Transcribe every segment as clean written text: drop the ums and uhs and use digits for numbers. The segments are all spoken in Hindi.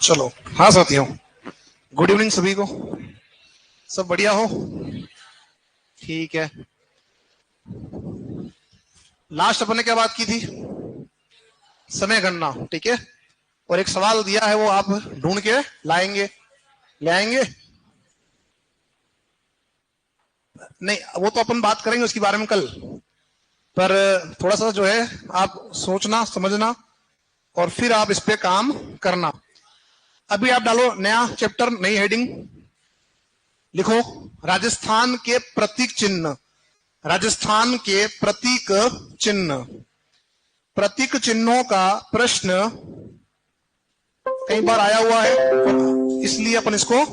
चलो, हाँ साथियों, गुड इवनिंग सभी को। सब बढ़िया हो? ठीक है। लास्ट अपन ने क्या बात की थी? समय गणना, ठीक है। और एक सवाल दिया है, वो आप ढूंढ के लाएंगे, ले आएंगे? नहीं, वो तो अपन बात करेंगे उसके बारे में कल। पर थोड़ा सा जो है आप सोचना समझना और फिर आप इस पे काम करना। अभी आप डालो नया चैप्टर, नई हेडिंग लिखो, राजस्थान के प्रतीक चिन्ह। राजस्थान के प्रतीक चिन्ह। प्रतीक चिन्हों का प्रश्न कई बार आया हुआ है, इसलिए अपन इसको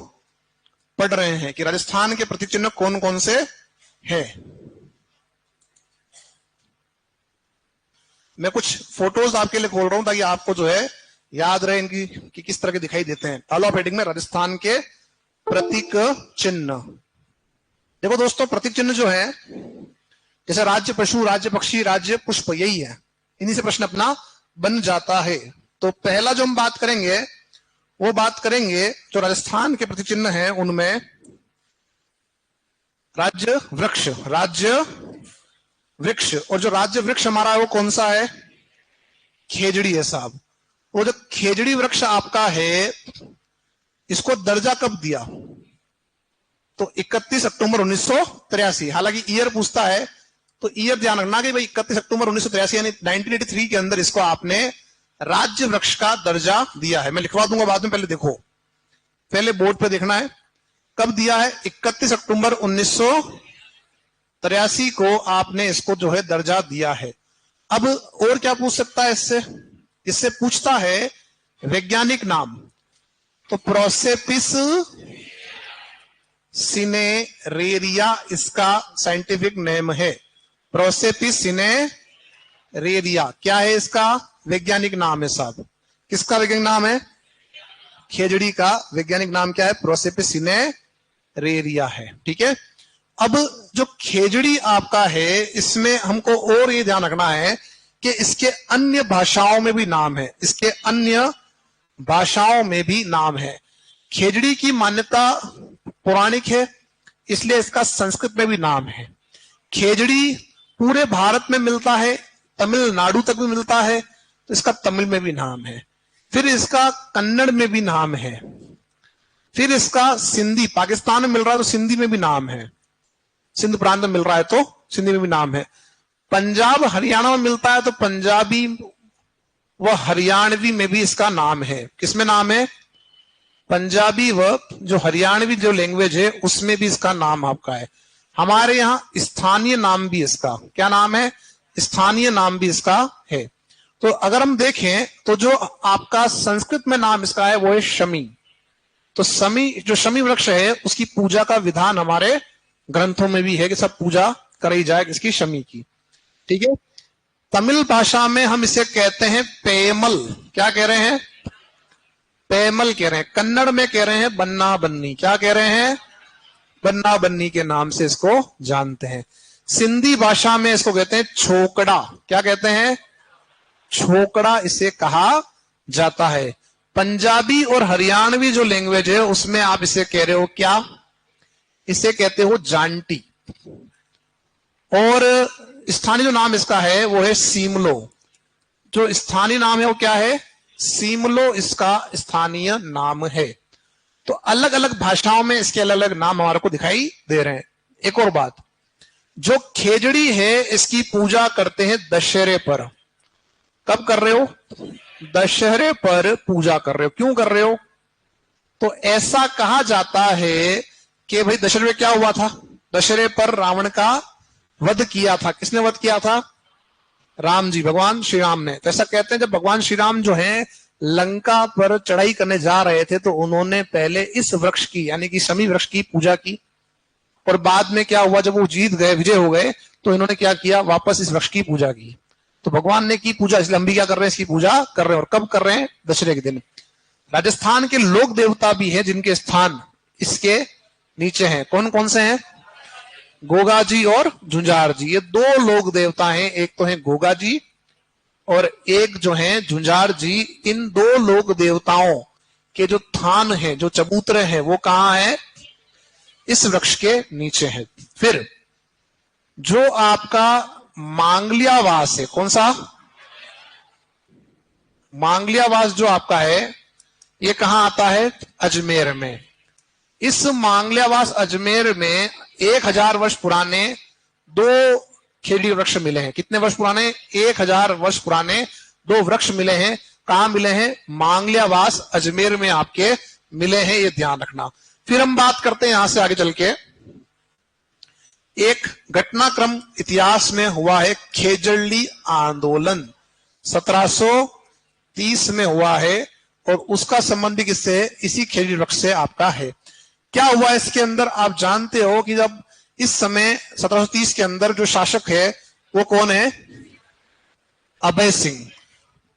पढ़ रहे हैं कि राजस्थान के प्रतीक चिन्ह कौन कौन से हैं। मैं कुछ फोटोज आपके लिए खोल रहा हूं ताकि आपको जो है याद रहे इनकी कि किस तरह के दिखाई देते हैं। डालो आप हेडिंग में राजस्थान के प्रतीक चिन्ह। देखो दोस्तों, प्रतीक चिन्ह जो है जैसे राज्य पशु, राज्य पक्षी, राज्य पुष्प, यही है। इन्हीं से प्रश्न अपना बन जाता है। तो पहला जो हम बात करेंगे वो बात करेंगे जो राजस्थान के प्रतीक चिन्ह है उनमें राज्य वृक्ष। राज्य वृक्ष, और जो राज्य वृक्ष हमारा है वो कौन सा है? खेजड़ी है साहब। वो जो खेजड़ी वृक्ष आपका है, इसको दर्जा कब दिया? तो 31 अक्टूबर 1983। हालांकि ईयर पूछता है तो ईयर ध्यान रखना कि भाई 31 अक्टूबर 1983 यानी 1983 के अंदर इसको आपने राज्य वृक्ष का दर्जा दिया है। मैं लिखवा दूंगा बाद में, पहले देखो, पहले बोर्ड पे देखना है कब दिया है। 31 अक्टूबर 1983 को आपने इसको जो है दर्जा दिया है। अब और क्या पूछ सकता है इससे? इससे पूछता है वैज्ञानिक नाम। तो प्रोसेपिस सिनेरेरिया इसका साइंटिफिक नेम है। प्रोसेपिस सिनेरेरिया क्या है इसका वैज्ञानिक नाम है साहब? किसका वैज्ञानिक नाम है? खेजड़ी का वैज्ञानिक नाम क्या है? प्रोसेपिस सिनेरेरिया है, ठीक है। अब जो खेजड़ी आपका है, इसमें हमको और ये ध्यान रखना है कि इसके अन्य भाषाओं में भी नाम है। इसके अन्य भाषाओं में भी नाम है। खेजड़ी की मान्यता पौराणिक है, इसलिए इसका संस्कृत में भी नाम है। खेजड़ी पूरे भारत में मिलता है, तमिलनाडु तक भी मिलता है, तो इसका तमिल में भी नाम है। फिर इसका कन्नड़ में भी नाम है। फिर इसका सिंधी, पाकिस्तान में मिल रहा है तो सिंधी में भी नाम है। सिंध प्रांत में मिल रहा है तो सिंधी में भी नाम है। पंजाब हरियाणा में मिलता है तो पंजाबी व हरियाणवी में भी इसका नाम है। किसमें नाम है? पंजाबी व जो हरियाणवी जो लैंग्वेज है उसमें भी इसका नाम आपका है। हमारे यहाँ स्थानीय नाम भी इसका क्या नाम है? स्थानीय नाम भी इसका है। तो अगर हम देखें तो जो आपका संस्कृत में नाम इसका है वो है शमी। तो शमी, जो शमी वृक्ष है उसकी पूजा का विधान हमारे ग्रंथों में भी है कि सब पूजा करी जाए इसकी, शमी की, ठीक है। तमिल भाषा में हम इसे कहते हैं पेमल। क्या कह रहे हैं? पेमल कह रहे हैं। कन्नड़ में कह रहे हैं बन्ना बन्नी। क्या कह रहे हैं? बन्ना बन्नी के नाम से इसको जानते हैं। सिंधी भाषा में इसको कहते हैं छोकड़ा। क्या कहते हैं? छोकड़ा इसे कहा जाता है। पंजाबी और हरियाणवी जो लैंग्वेज है उसमें आप इसे कह रहे हो क्या? इसे कहते हो जांटी। और स्थानीय जो नाम इसका है वो है सीमलो। जो स्थानीय नाम है वो क्या है? सीमलो इसका स्थानीय नाम है। तो अलग अलग भाषाओं में इसके अलग अलग नाम हमारे को दिखाई दे रहे हैं। एक और बात, जो खेजड़ी है इसकी पूजा करते हैं दशहरे पर। कब कर रहे हो? दशहरे पर पूजा कर रहे हो। क्यों कर रहे हो? तो ऐसा कहा जाता है कि भाई दशहरे में क्या हुआ था? दशहरे पर रावण का वध किया था। किसने वध किया था? राम जी, भगवान श्री राम ने। तो ऐसा कहते हैं जब भगवान श्री राम जो हैं लंका पर चढ़ाई करने जा रहे थे तो उन्होंने पहले इस वृक्ष की यानी कि शमी वृक्ष की पूजा की, और बाद में क्या हुआ, जब वो जीत गए, विजय हो गए, तो इन्होंने क्या किया, वापस इस वृक्ष की पूजा की। तो भगवान ने की पूजा, इसलिए हम भी क्या कर रहे हैं, इसकी पूजा कर रहे हैं। और कब कर रहे हैं? दशहरे के दिन। राजस्थान के लोक देवता भी हैं जिनके स्थान इसके नीचे हैं। कौन कौन से हैं? गोगा जी और झुंझार जी। ये दो लोक देवता हैं, एक तो हैं गोगा जी और एक जो हैं झुंझार जी। इन दो लोक देवताओं के जो थान है, जो चबूतरे हैं, वो कहाँ है? इस वृक्ष के नीचे है। फिर जो आपका मांगलियावास है, कौन सा? मांगलियावास जो आपका है, ये कहां आता है? अजमेर में। इस मांगलियावास अजमेर में 1000 वर्ष पुराने 2 खेजड़ी वृक्ष मिले हैं। कितने वर्ष पुराने? 1000 वर्ष पुराने 2 वृक्ष मिले हैं। कहां मिले हैं? मांगलियावास अजमेर में आपके मिले हैं, ये ध्यान रखना। फिर हम बात करते हैं यहां से आगे चल के, एक घटनाक्रम इतिहास में हुआ है, खेजड़ी आंदोलन 1730 में हुआ है, और उसका संबंध भी किससे है? इसी खेजड़ी वृक्ष से आपका है। क्या हुआ इसके अंदर? आप जानते हो कि जब इस समय 1730 के अंदर जो शासक है वो कौन है? अभय सिंह।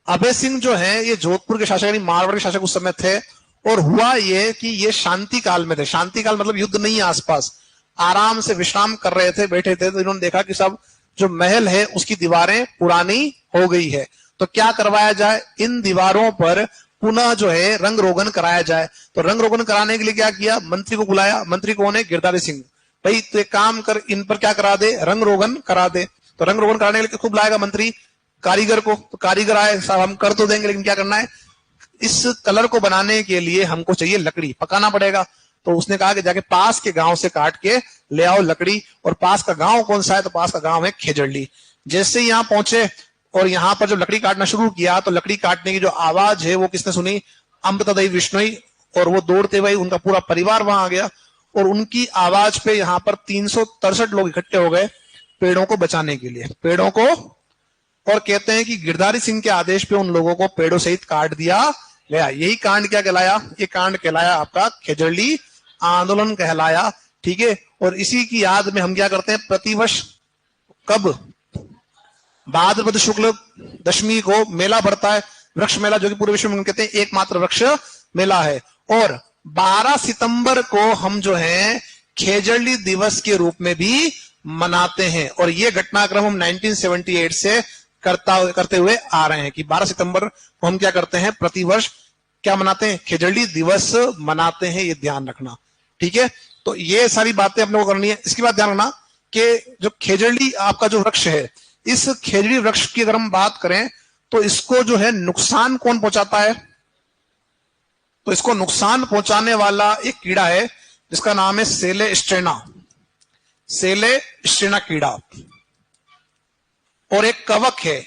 अभय सिंह जो है ये जोधपुर के शासक यानी मारवाड़ के शासक उस समय थे। और हुआ ये कि ये शांति काल में थे। शांति काल मतलब युद्ध नहीं है, आसपास आराम से विश्राम कर रहे थे, बैठे थे। तो इन्होंने देखा कि सब जो महल है उसकी दीवारें पुरानी हो गई है, तो क्या करवाया जाए? इन दीवारों पर पुनः जो है रंग रोगन कराया जाए। तो रंग रोगन कराने के लिए क्या किया? मंत्री को बुलाया। मंत्री कौन है? गिरधारी सिंह। भाई तो एक काम कर, इन पर क्या करा दे? रंग रोगन करा दे। तो रंग रोगन कराने के लिए खूब लाएगा मंत्री कारीगर को। तो कारीगर आए, साहब हम कर तो देंगे, लेकिन क्या करना है? इस कलर को बनाने के लिए हमको चाहिए लकड़ी, पकाना पड़ेगा। तो उसने कहा कि जाके पास के गांव से काट के ले आओ लकड़ी। और पास का गांव कौन सा है? तो पास का गांव है खेजड़ी। जैसे ही यहां पहुंचे और यहां पर जब लकड़ी काटना शुरू किया, तो लकड़ी काटने की जो आवाज है वो किसने सुनी? अमृतदेवी विष्णोई। और वो दौड़ते हुए उनका पूरा परिवार वहां आ गया, और उनकी आवाज पे यहां पर 363 लोग इकट्ठे हो गए पेड़ों को बचाने के लिए, पेड़ों को। और कहते हैं कि गिरधारी सिंह के आदेश पे उन लोगों को पेड़ों सहित काट दिया गया। यही कांड क्या कहलाया? ये कांड कहलाया आपका खेजड़ी आंदोलन कहलाया। ठीक है। और इसी की याद में हम क्या करते हैं? प्रतिवर्ष कब? भाद्रपद शुक्ल दशमी को मेला बढ़ता है, वृक्ष मेला, जो कि पूरे विश्व में कहते हैं एकमात्र वृक्ष मेला है। और 12 सितंबर को हम जो है खेजड़ी दिवस के रूप में भी मनाते हैं। और ये घटनाक्रम हम 1978 से करते हुए आ रहे हैं कि 12 सितंबर को हम क्या करते हैं? प्रतिवर्ष क्या मनाते हैं? खेजड़ी दिवस मनाते हैं। ये ध्यान रखना। ठीक है। तो ये सारी बातें अपने को करनी है। इसके बाद ध्यान रखना कि जो खेजड़ी आपका जो वृक्ष है, इस खेजड़ी वृक्ष की अगर हम बात करें तो इसको जो है नुकसान कौन पहुंचाता है? तो इसको नुकसान पहुंचाने वाला एक कीड़ा है जिसका नाम है सेले स्ट्रेना, सेले स्ट्रेना कीड़ा। और एक कवक है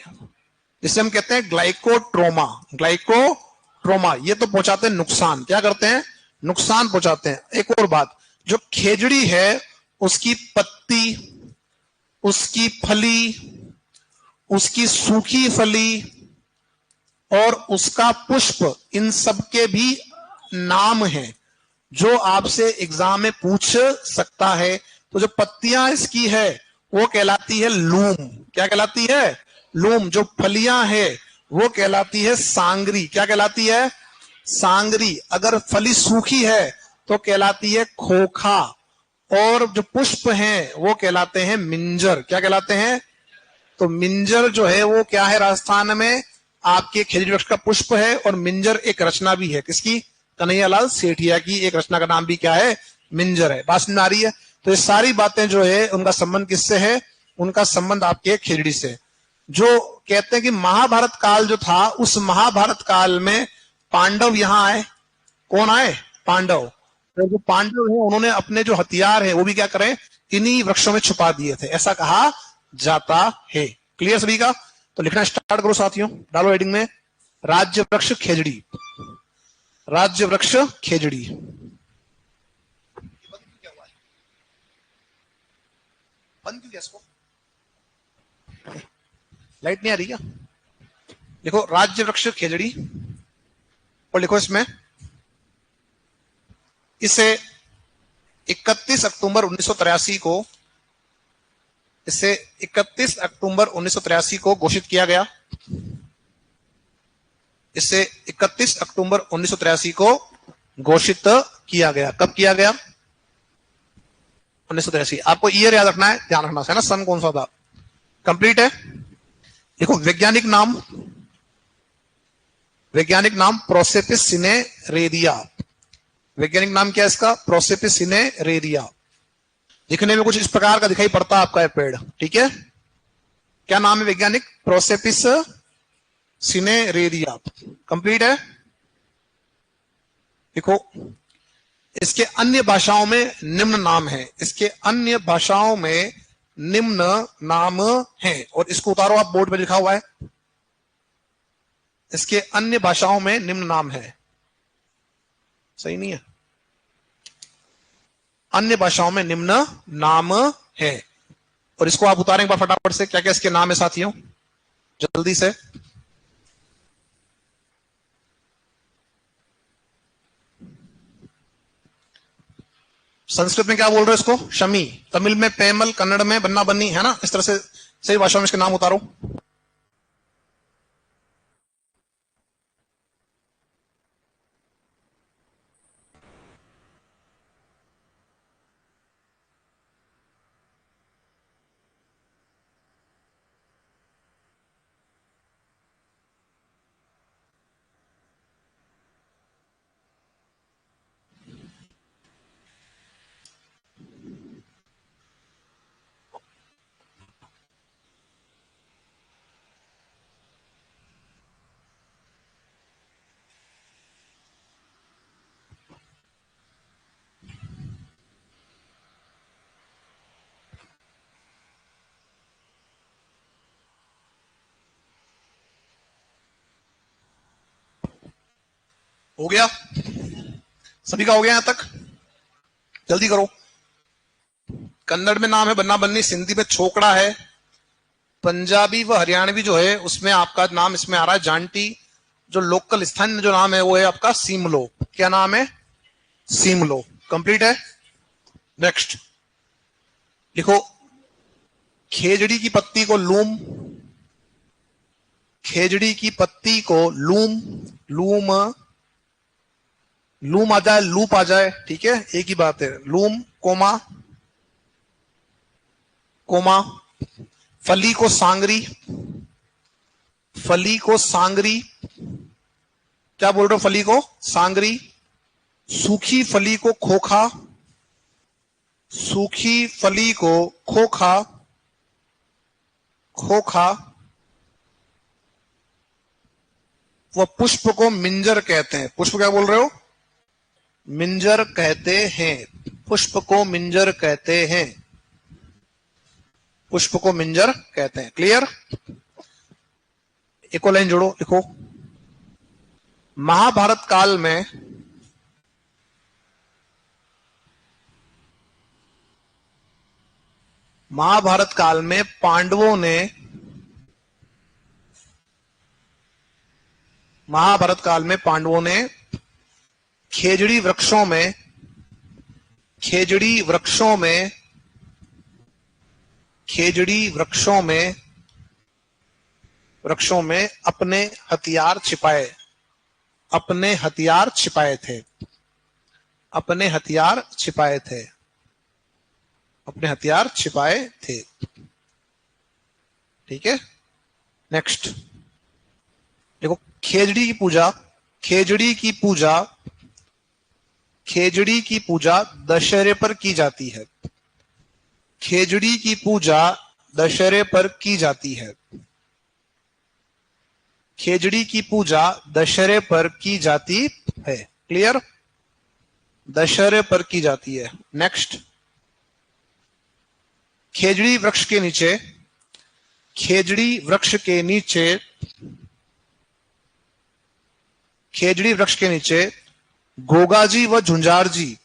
जिसे हम कहते हैं ग्लाइकोट्रोमा, ग्लाइकोट्रोमा। ये तो पहुंचाते हैं नुकसान। क्या करते हैं? नुकसान पहुंचाते हैं। एक और बात, जो खेजड़ी है उसकी पत्ती, उसकी फली, उसकी सूखी फली और उसका पुष्प, इन सब के भी नाम हैं जो आपसे एग्जाम में पूछ सकता है। तो जो पत्तियां इसकी है वो कहलाती है लूम। क्या कहलाती है? लूम। जो फलियां है वो कहलाती है सांगरी। क्या कहलाती है? सांगरी। अगर फली सूखी है तो कहलाती है खोखा। और जो पुष्प हैं वो कहलाते हैं मिंजर। क्या कहलाते हैं? तो मिंजर जो है वो क्या है? राजस्थान में आपके खेजड़ी वृक्ष का पुष्प है। और मिंजर एक रचना भी है। किसकी? कन्हैयालाल सेठिया की एक रचना का नाम भी क्या है? मिंजर है। बात समझ आ रही है? तो ये सारी बातें जो है उनका संबंध किससे है? उनका संबंध आपके खेजड़ी से। जो कहते हैं कि महाभारत काल जो था, उस महाभारत काल में पांडव यहां आए। कौन आए? पांडव। तो जो पांडव है उन्होंने अपने जो हथियार है वो भी क्या करें? इन्हीं वृक्षों में छुपा दिए थे, ऐसा कहा जाता है। क्लियर सभी का? तो लिखना स्टार्ट करो साथियों, डालो हेडिंग में राज्य वृक्ष खेजड़ी, राज्य वृक्ष खेजड़ी। बंद क्यों किया इसको? लाइट नहीं आ रही क्या? लिखो राज्य वृक्ष खेजड़ी और लिखो इसमें इसे 31 अक्टूबर 1983 को, इसे 31 अक्टूबर 1983 को घोषित किया गया। इसे 31 अक्टूबर 1983 को घोषित किया गया। कब किया गया? 1983। आपको ईयर याद रखना है, ध्यान रखना है ना, सन कौन सा था। कंप्लीट है। देखो वैज्ञानिक नाम वैज्ञानिक नाम प्रोसेपिस सिनेरेरिया। वैज्ञानिक नाम क्या है इसका? प्रोसेपिस सिनेरेरिया। दिखने में कुछ इस प्रकार का दिखाई पड़ता है आपका ये पेड़, ठीक है। क्या नाम है वैज्ञानिक? प्रोसेपिस सिनेरेरिया। कंप्लीट है। देखो इसके अन्य भाषाओं में निम्न नाम है, इसके अन्य भाषाओं में निम्न नाम है। और इसको उतारो आप, बोर्ड पे लिखा हुआ है, इसके अन्य भाषाओं में निम्न नाम है। सही नहीं है? अन्य भाषाओं में निम्न नाम है। और इसको आप उतारें एक बार फटाफट से, क्या क्या इसके नाम है साथियों, जल्दी से। संस्कृत में क्या बोल रहे हो इसको? शमी। तमिल में पेमल, कन्नड़ में बन्ना बन्नी, है ना। इस तरह से सही भाषा में इसके नाम उतारो। हो गया? सभी का हो गया यहां तक? जल्दी करो। कन्नड़ में नाम है बन्ना बन्नी, सिंधी में छोकड़ा है, पंजाबी व हरियाणवी जो है उसमें आपका नाम इसमें आ रहा है जांटी। जो लोकल स्थानीय जो नाम है वो है आपका सीमलो। क्या नाम है? सीमलो। कंप्लीट है। नेक्स्ट लिखो, खेजड़ी की पत्ती को लूम, खेजड़ी की पत्ती को लूम, लूम, लूम आ जाए, लूप आ जाए, ठीक है, एक ही बात है। लूम कोमा, कोमा। फली को सांगरी, फली को सांगरी। क्या बोल रहे हो? फली को सांगरी। सूखी फली को खोखा, सूखी फली को खोखा, खोखा। वह पुष्प को मिंजर कहते हैं। पुष्प क्या बोल रहे हो? मिंजर कहते हैं। पुष्प को मिंजर कहते हैं, पुष्प को मिंजर कहते हैं। क्लियर? एक और लाइन जोड़ो, लिखो, महाभारत काल में महाभारत काल में पांडवों ने, महाभारत काल में पांडवों ने खेजड़ी वृक्षों में, खेजड़ी वृक्षों में, खेजड़ी वृक्षों में, वृक्षों में अपने हथियार छिपाए, अपने हथियार छिपाए थे, अपने हथियार छिपाए थे, अपने हथियार छिपाए थे। ठीक है। नेक्स्ट देखो, खेजड़ी की पूजा, खेजड़ी की पूजा, खेजड़ी की पूजा दशहरे पर की जाती है। खेजड़ी की पूजा दशहरे पर की जाती है। खेजड़ी की पूजा दशहरे पर की जाती है। क्लियर? दशहरे पर की जाती है। नेक्स्ट, खेजड़ी वृक्ष के नीचे, खेजड़ी वृक्ष के नीचे, खेजड़ी वृक्ष के नीचे गोगाजी व झुंझारजी,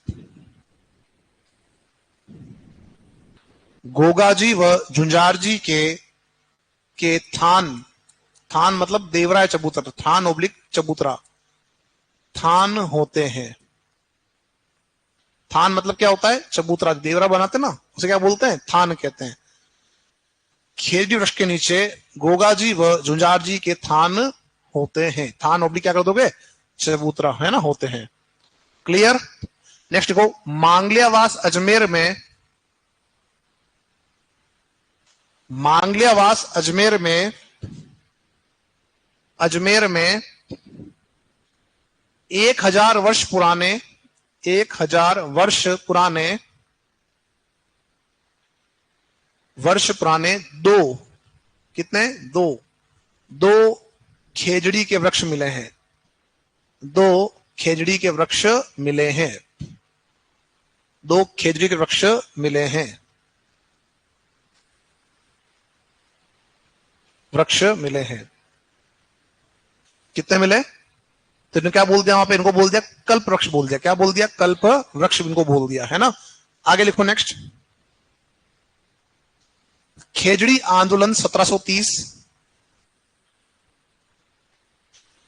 गोगाजी व झुंझारजी के थान, थान मतलब देवरा है चबूतरा, थान ओब्लिक चबूतरा, थान होते हैं। थान मतलब क्या होता है? चबूतरा। देवरा बनाते ना, उसे क्या बोलते हैं? थान कहते हैं। खेजड़ी वृक्ष के नीचे गोगाजी व झुंझारजी के थान होते हैं। थान ओब्लिक क्या कर दोगे? चबूतरा, है ना, होते हैं। क्लियर? नेक्स्ट देखो, मांगलियावास अजमेर में, मांगलियावास अजमेर में, अजमेर में 1000 वर्ष पुराने 1000 वर्ष पुराने दो, कितने, दो खेजड़ी के वृक्ष मिले हैं। 2 खेजड़ी के वृक्ष मिले हैं। 2 खेजड़ी के वृक्ष मिले हैं। वृक्ष मिले हैं। कितने मिले? तो इन्होंने क्या बोल दिया वहां पे? इनको बोल दिया कल्प वृक्ष बोल दिया। क्या बोल दिया? कल्प वृक्ष इनको बोल दिया, है ना। आगे लिखो नेक्स्ट। खेजड़ी आंदोलन 1730।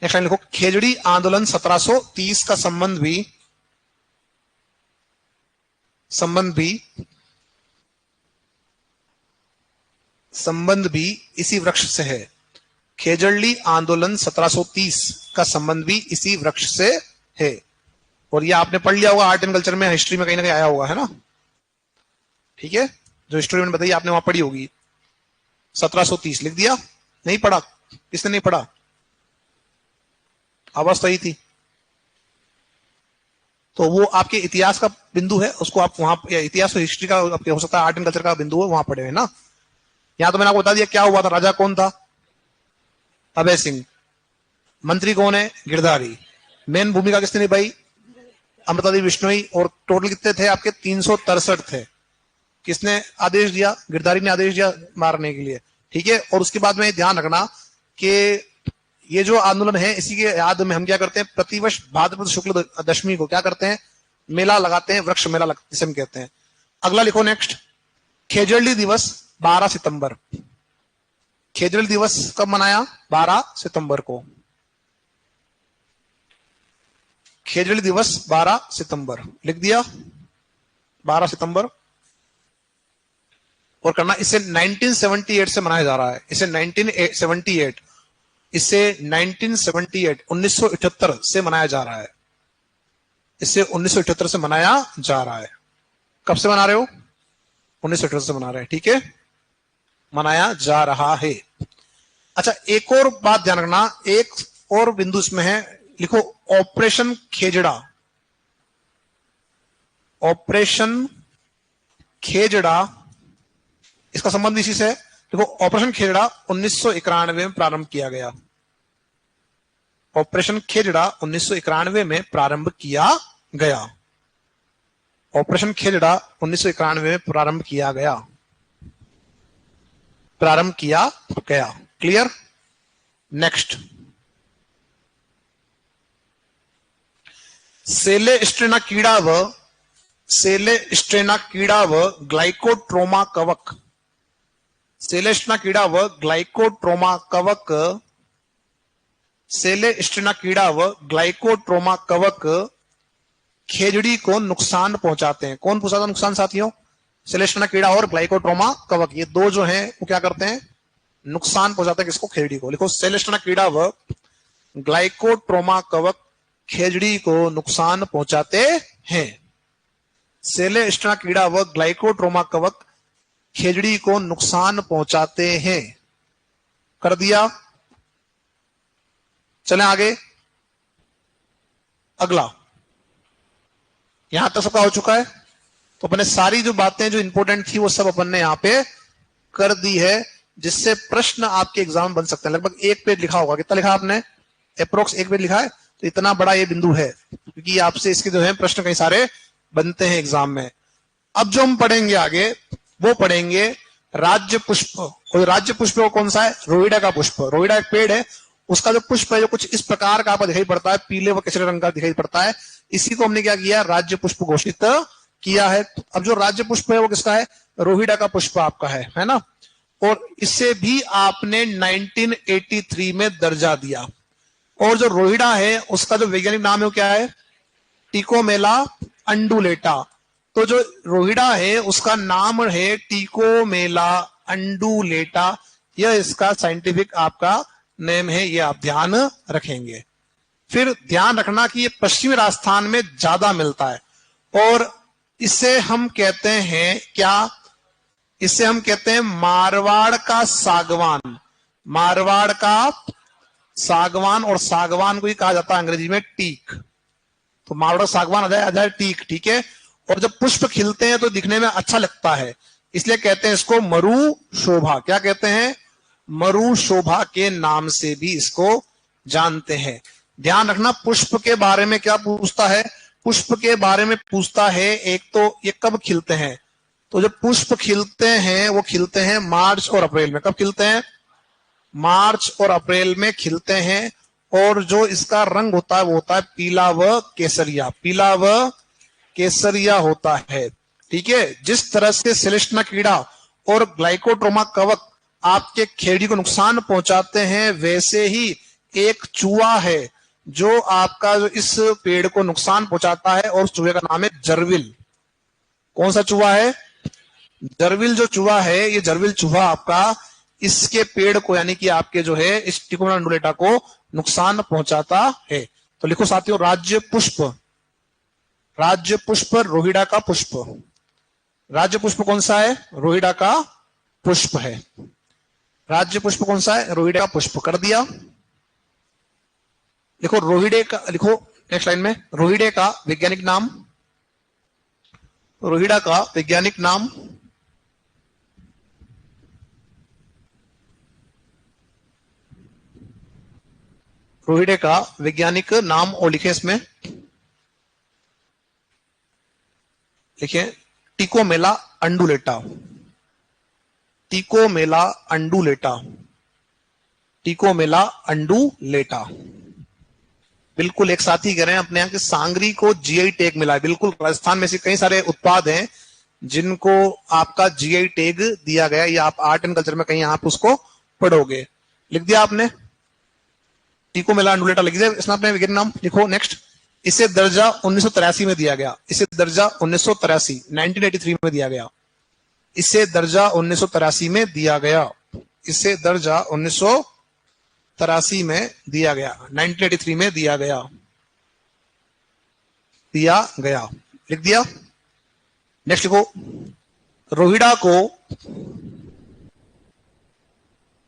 नेक्स्ट लाइन लिखो। खेजड़ी आंदोलन 1730 का संबंध भी इसी वृक्ष से है। खेजड़ी आंदोलन 1730 का संबंध भी इसी वृक्ष से है। और ये आपने पढ़ लिया होगा आर्ट एंड कल्चर में, हिस्ट्री में कहीं ना कहीं आया होगा, है ना। ठीक है, जो हिस्ट्री में बताइए आपने वहां पढ़ी होगी। 1730 लिख दिया? नहीं पढ़ा? किसने नहीं पढ़ा? आवाज सही थी। तो वो आपके इतिहास का बिंदु है, उसको आप वहां, इतिहास और हिस्ट्री का हो सकता है आर्ट एंड कल्चर का बिंदु है, वहां पढ़े है ना। यहां तो मैंने आपको बता दिया क्या हुआ था। राजा कौन था? अभय सिंह। मंत्री कौन है? गिरधारी। मेन भूमिका किसने निभाई? अमृतादेवी बिश्नोई। और टोटल कितने थे आपके? 363 थे। किसने आदेश दिया? गिरधारी ने आदेश दिया मारने के लिए। ठीक है, और उसके बाद में ध्यान रखना कि ये जो आंदोलन है, इसी के याद में हम क्या करते हैं, प्रतिवर्ष भाद्रपद शुक्ल दशमी को क्या करते हैं? मेला लगाते हैं, वृक्ष मेला जिसे हम कहते हैं। अगला लिखो नेक्स्ट। खेजड़ी दिवस 12 सितंबर। खेजड़ी दिवस कब मनाया? 12 सितंबर को। खेजड़ी दिवस 12 सितंबर लिख दिया। 12 सितंबर। और करना, इसे 1978 से मनाया जा रहा है। इसे 1978 से मनाया जा रहा है। इसे 1978 से मनाया जा रहा है। कब से मना रहे हो? 1978 से मना रहे हैं। ठीक है, मनाया जा रहा है। अच्छा, एक और बात ध्यान रखना, एक और बिंदु इसमें है, लिखो ऑपरेशन खेजड़ा। ऑपरेशन खेजड़ा, इसका संबंध इसी से है। देखो, ऑपरेशन खेजड़ा 1991 में प्रारंभ किया गया। ऑपरेशन खेजड़ा 1991 में प्रारंभ किया गया। ऑपरेशन खेजड़ा 1991 में प्रारंभ किया गया। क्लियर? नेक्स्ट। सेलेस्ट्रेना कीड़ा व ग्लाइकोट्रोमा कवक। सेलेस्ट्रेना कीड़ा व ग्लाइकोट्रोमा कवक। सेलेस्ट्रेना कीड़ा व ग्लाइकोट्रोमा कवक खेजड़ी को नुकसान पहुंचाते हैं। कौन पहुंचाता नुकसान साथियों? सेलेस्ट्रेना कीड़ा और ग्लाइकोट्रोमा कवक, ये दो जो हैं वो क्या करते हैं? नुकसान पहुंचाते हैं किसको? खेजड़ी को। लिखो, सेलेस्ट्रेना कीड़ा व ग्लाइकोट्रोमा कवक खेजड़ी को नुकसान पहुंचाते हैं। सेलेस्ट्रेना कीड़ा व ग्लाइकोट्रोमा कवक खेजड़ी को नुकसान पहुंचाते हैं। कर दिया? चलें आगे। अगला, यहां तक सबका हो चुका है। तो अपने सारी जो बातें जो इंपॉर्टेंट थी वो सब अपन ने यहां पे कर दी है, जिससे प्रश्न आपके एग्जाम बन सकते हैं। लगभग 1 पेज लिखा होगा। कितना लिखा आपने? अप्रोक्स 1 पेज लिखा है। तो इतना बड़ा ये बिंदु है, क्योंकि आपसे इसके जो है प्रश्न कई सारे बनते हैं एग्जाम में। अब जो हम पढ़ेंगे आगे, वो पढ़ेंगे राज्य पुष्प। और राज्य पुष्प वो कौन सा है? रोहिड़ा का पुष्प। रोहिड़ा एक पेड़ है, उसका जो पुष्प है जो कुछ इस प्रकार का आपको दिखाई पड़ता है, पीले व केसरी रंग का दिखाई पड़ता है, इसी को हमने क्या किया? राज्य पुष्प घोषित किया है। अब जो राज्य पुष्प है वो किसका है? रोहिड़ा का पुष्प आपका है ना। और इसे भी आपने 1983 में दर्जा दिया। और जो रोहिड़ा है उसका जो वैज्ञानिक नाम है वो क्या है? टिकोमेला अंडुलेटा। तो जो रोहिड़ा है उसका नाम है टिकोमेला अंडुलेटा। यह इसका साइंटिफिक आपका नेम है, ये आप ध्यान रखेंगे। फिर ध्यान रखना कि ये पश्चिमी राजस्थान में ज्यादा मिलता है, और इसे हम कहते हैं क्या? इसे हम कहते हैं मारवाड़ का सागवान। मारवाड़ का सागवान, और सागवान को ही कहा जाता है अंग्रेजी में टीक। तो मारवाड़ सागवान आ जाए टीक, ठीक है। और जब पुष्प खिलते हैं तो दिखने में अच्छा लगता है, इसलिए कहते हैं इसको मरु शोभा। क्या कहते हैं? मरु शोभा के नाम से भी इसको जानते हैं। ध्यान रखना, पुष्प के बारे में क्या पूछता है? पुष्प के बारे में पूछता है एक तो ये कब खिलते हैं। तो जब पुष्प खिलते हैं वो खिलते हैं मार्च और अप्रैल में। कब खिलते हैं? मार्च और अप्रैल में खिलते हैं। और जो इसका रंग होता है वो होता है पीला व केसरिया, पीला व केसरिया होता है, ठीक है। जिस तरह से सेलेस्टिना कीड़ा और ग्लाइकोट्रोमा कवक आपके खेड़ी को नुकसान पहुंचाते हैं, वैसे ही एक चूहा है जो आपका जो इस पेड़ को नुकसान पहुंचाता है, और उस चूहे का नाम है जरविल। कौन सा चूहा है? जरविल जो चूहा है, ये जरविल चूहा आपका इसके पेड़ को यानी कि आपके जो है इस टिकोना अंडुलेटा को नुकसान पहुंचाता है। तो लिखो साथियों, राज्य पुष्प, राज्य पुष्प रोहिड़ा का पुष्प। राज्य पुष्प कौन सा है? रोहिड़ा का पुष्प है। राज्य पुष्प कौन सा है? रोहिड़ा का पुष्प। कर दिया। लिखो रोहिड़े का, लिखो नेक्स्ट लाइन में, रोहिड़े का वैज्ञानिक नाम, रोहिड़ा का वैज्ञानिक नाम, रोहिड़े का वैज्ञानिक नाम। और लिखे इसमें, लिखे टिकोमेला अंडुलेटा, टिकोमेला अंडुलेटा, टिकोमेला अंडुलेटा। बिल्कुल एक साथी कह रहे हैं अपने यहाँ के सांगरी को जीआई टैग मिला है। बिल्कुल, राजस्थान में से कई सारे उत्पाद हैं जिनको आपका जीआई टैग दिया गया, या आप आर्ट एंड कल्चर में कहीं आप उसको पढ़ोगे। लिख दिया आपने? टिकोमेला अंडुलेटा लिख दिया। इसमें अपने वैज्ञानिक नाम लिखो। नेक्स्ट, इसे दर्जा 1983 में दिया गया। इसे दर्जा 1983 में दिया गया। इसे दर्जा 1983 में दिया गया। इसे दर्जा 1983 में दिया गया, 1983 में दिया गया, दिया गया। लिख दिया। नेक्स्ट लिखो, रोहिड़ा को,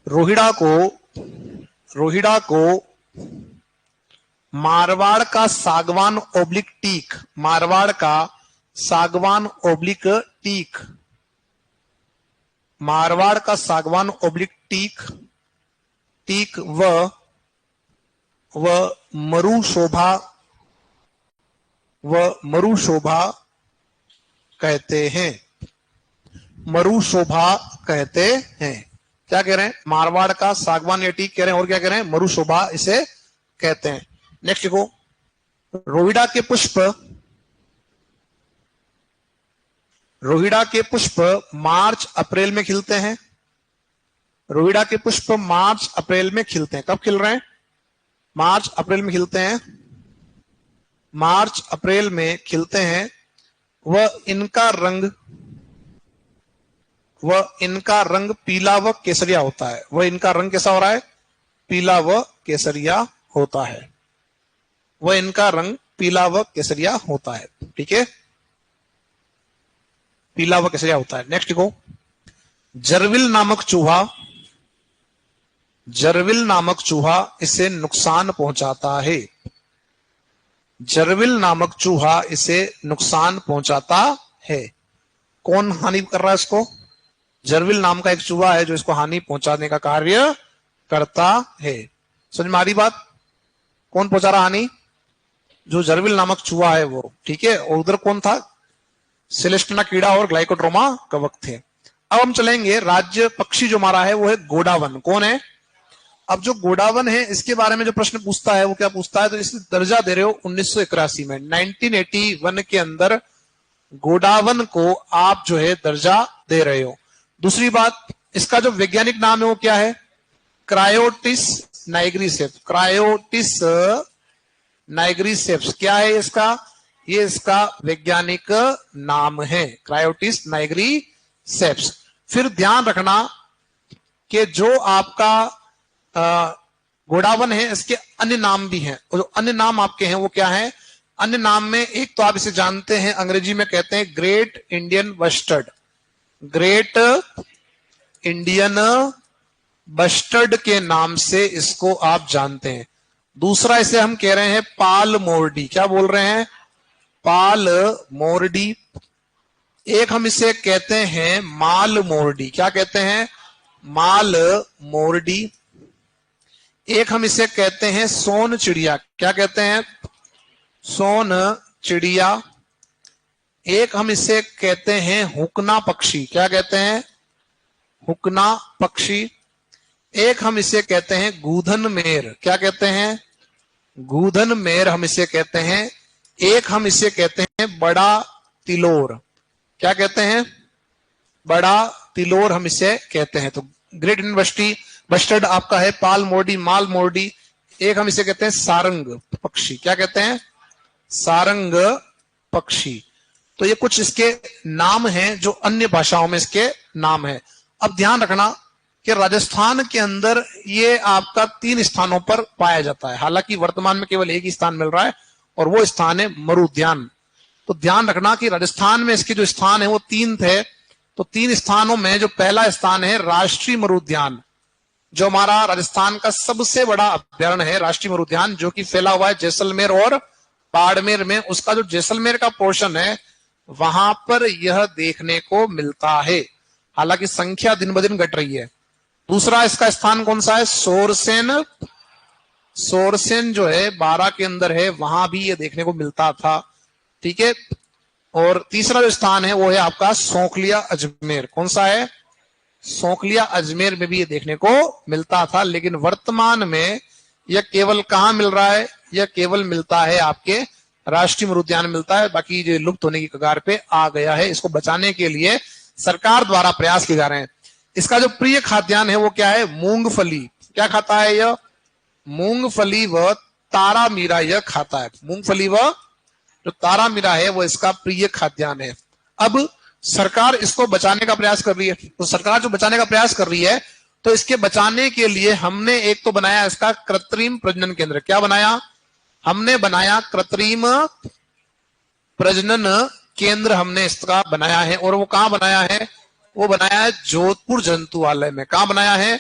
रोहिड़ा को, रोहिड़ा को मारवाड़ का सागवान ओब्लिक टीक, मारवाड़ का सागवान ओब्लिक टीक, मारवाड़ का सागवान ओब्लिक टीक, टीक व मरु शोभा, व मरु शोभा कहते हैं, मरु शोभा कहते हैं। क्या कह रहे हैं? मारवाड़ का सागवान या टीक कह रहे हैं, और क्या कह रहे हैं? मरु शोभा इसे कहते हैं। नेक्स्ट लिखो, रोहिड़ा के पुष्प, रोहिड़ा के पुष्प मार्च अप्रैल में खिलते हैं। रोहिड़ा के पुष्प मार्च अप्रैल में खिलते हैं। कब खिल रहे हैं? मार्च अप्रैल में खिलते हैं, मार्च अप्रैल में खिलते हैं। वह इनका रंग, वह इनका रंग पीला व केसरिया होता है। वह इनका रंग कैसा हो रहा है? पीला व केसरिया होता है। वह इनका रंग पीला व केसरिया होता है, ठीक है, पीला व केसरिया होता है। नेक्स्ट देखो, जरविल नामक चूहा, जरविल नामक चूहा इसे नुकसान पहुंचाता है। जरविल नामक चूहा इसे नुकसान पहुंचाता है। कौन हानि कर रहा है इसको? जरविल नाम का एक चूहा है जो इसको हानि पहुंचाने का कार्य करता है। समझ में आ रही बात? कौन पहुंचा रहा हानि? जो जरविल नामक चूहा है वो, ठीक है। और उधर कौन था? सेलेस्टिना कीड़ा और ग्लाइकोट्रोमा कवक थे। अब हम चलेंगे, राज्य पक्षी जो हमारा है वो है गोडावन। कौन है? अब जो गोडावन है इसके बारे में जो प्रश्न पूछता है वो क्या पूछता है? तो इसे दर्जा दे रहे हो 1981 में, 1981 के अंदर गोडावन को आप जो है दर्जा दे रहे हो। दूसरी बात, इसका जो वैज्ञानिक नाम है वो क्या है? क्रायोटिस नाइग्रीसेप्स, क्रायोटिस नाइग्रीसेप्स। क्या है इसका? ये इसका वैज्ञानिक नाम है, क्रायोटिस नाइग्रीसेप्स। फिर ध्यान रखना कि जो आपका गोडावन है इसके अन्य नाम भी हैं, और जो अन्य नाम आपके हैं वो क्या है? अन्य नाम में एक तो आप इसे जानते हैं, अंग्रेजी में कहते हैं great Indian bustard, great Indian bustard के नाम से इसको आप जानते हैं। दूसरा इसे हम कह रहे हैं पाल मोरडी। क्या बोल रहे हैं? पाल मोरडी। एक हम इसे कहते हैं माल मोरडी। क्या कहते हैं? माल मोरडी। एक हम इसे कहते हैं सोन चिड़िया। क्या कहते हैं? सोन चिड़िया। एक हम इसे कहते हैं हुकना पक्षी। क्या कहते हैं? हुकना पक्षी। एक हम इसे कहते हैं गूधन मेर। क्या कहते हैं? गूधन मेर हम इसे कहते हैं। एक हम इसे कहते हैं बड़ा तिलोर। क्या कहते हैं? बड़ा तिलोर हम इसे कहते हैं। तो ग्रेट यूनिवर्सिटी बस्टर्ड आपका है पाल मोरडी, माल मोरडी। एक हम इसे कहते हैं सारंग पक्षी। क्या कहते हैं? सारंग पक्षी। तो ये कुछ इसके नाम हैं जो अन्य भाषाओं में इसके नाम है। अब ध्यान रखना कि राजस्थान के अंदर ये आपका 3 स्थानों पर पाया जाता है। हालांकि वर्तमान में केवल एक ही स्थान मिल रहा है और वो स्थान है मरु उद्यान। तो ध्यान रखना कि राजस्थान में इसके जो स्थान है वो 3 थे। तो 3 स्थानों में जो पहला स्थान है राष्ट्रीय मरु उद्यान, जो हमारा राजस्थान का सबसे बड़ा अभ्यारण्य है, राष्ट्रीय मरु उद्यान, जो कि फैला हुआ है जैसलमेर और बाड़मेर में। उसका जो जैसलमेर का पोर्शन है वहां पर यह देखने को मिलता है। हालांकि संख्या दिन ब दिन घट रही है। दूसरा इसका स्थान कौन सा है? सोरसेन। सोरसेन जो है 12 के अंदर है, वहां भी ये देखने को मिलता था। ठीक है। और तीसरा जो स्थान है वो है आपका सोखलिया अजमेर। कौन सा है? सोखलिया अजमेर में भी ये देखने को मिलता था। लेकिन वर्तमान में यह केवल कहां मिल रहा है? यह केवल मिलता है आपके राष्ट्रीय मृग उद्यान मिलता है। बाकी ये लुप्त होने की कगार पे आ गया है। इसको बचाने के लिए सरकार द्वारा प्रयास किए जा रहे हैं। इसका जो प्रिय खाद्यान्न है वो क्या है? मूंगफली। क्या खाता है यह? मूंगफली व तारा मीरा यह खाता है। मूंगफली व जो तारा मीरा है वो इसका प्रिय खाद्यान्न है। अब सरकार इसको बचाने का प्रयास कर रही है। तो सरकार जो बचाने का प्रयास कर रही है, तो इसके बचाने के लिए हमने एक तो बनाया इसका कृत्रिम प्रजनन केंद्र। क्या बनाया? हमने बनाया कृत्रिम प्रजनन केंद्र, हमने इसका बनाया है। और वो कहां बनाया है? वो बनाया है जोधपुर जंतुआलय में। कहां बनाया है?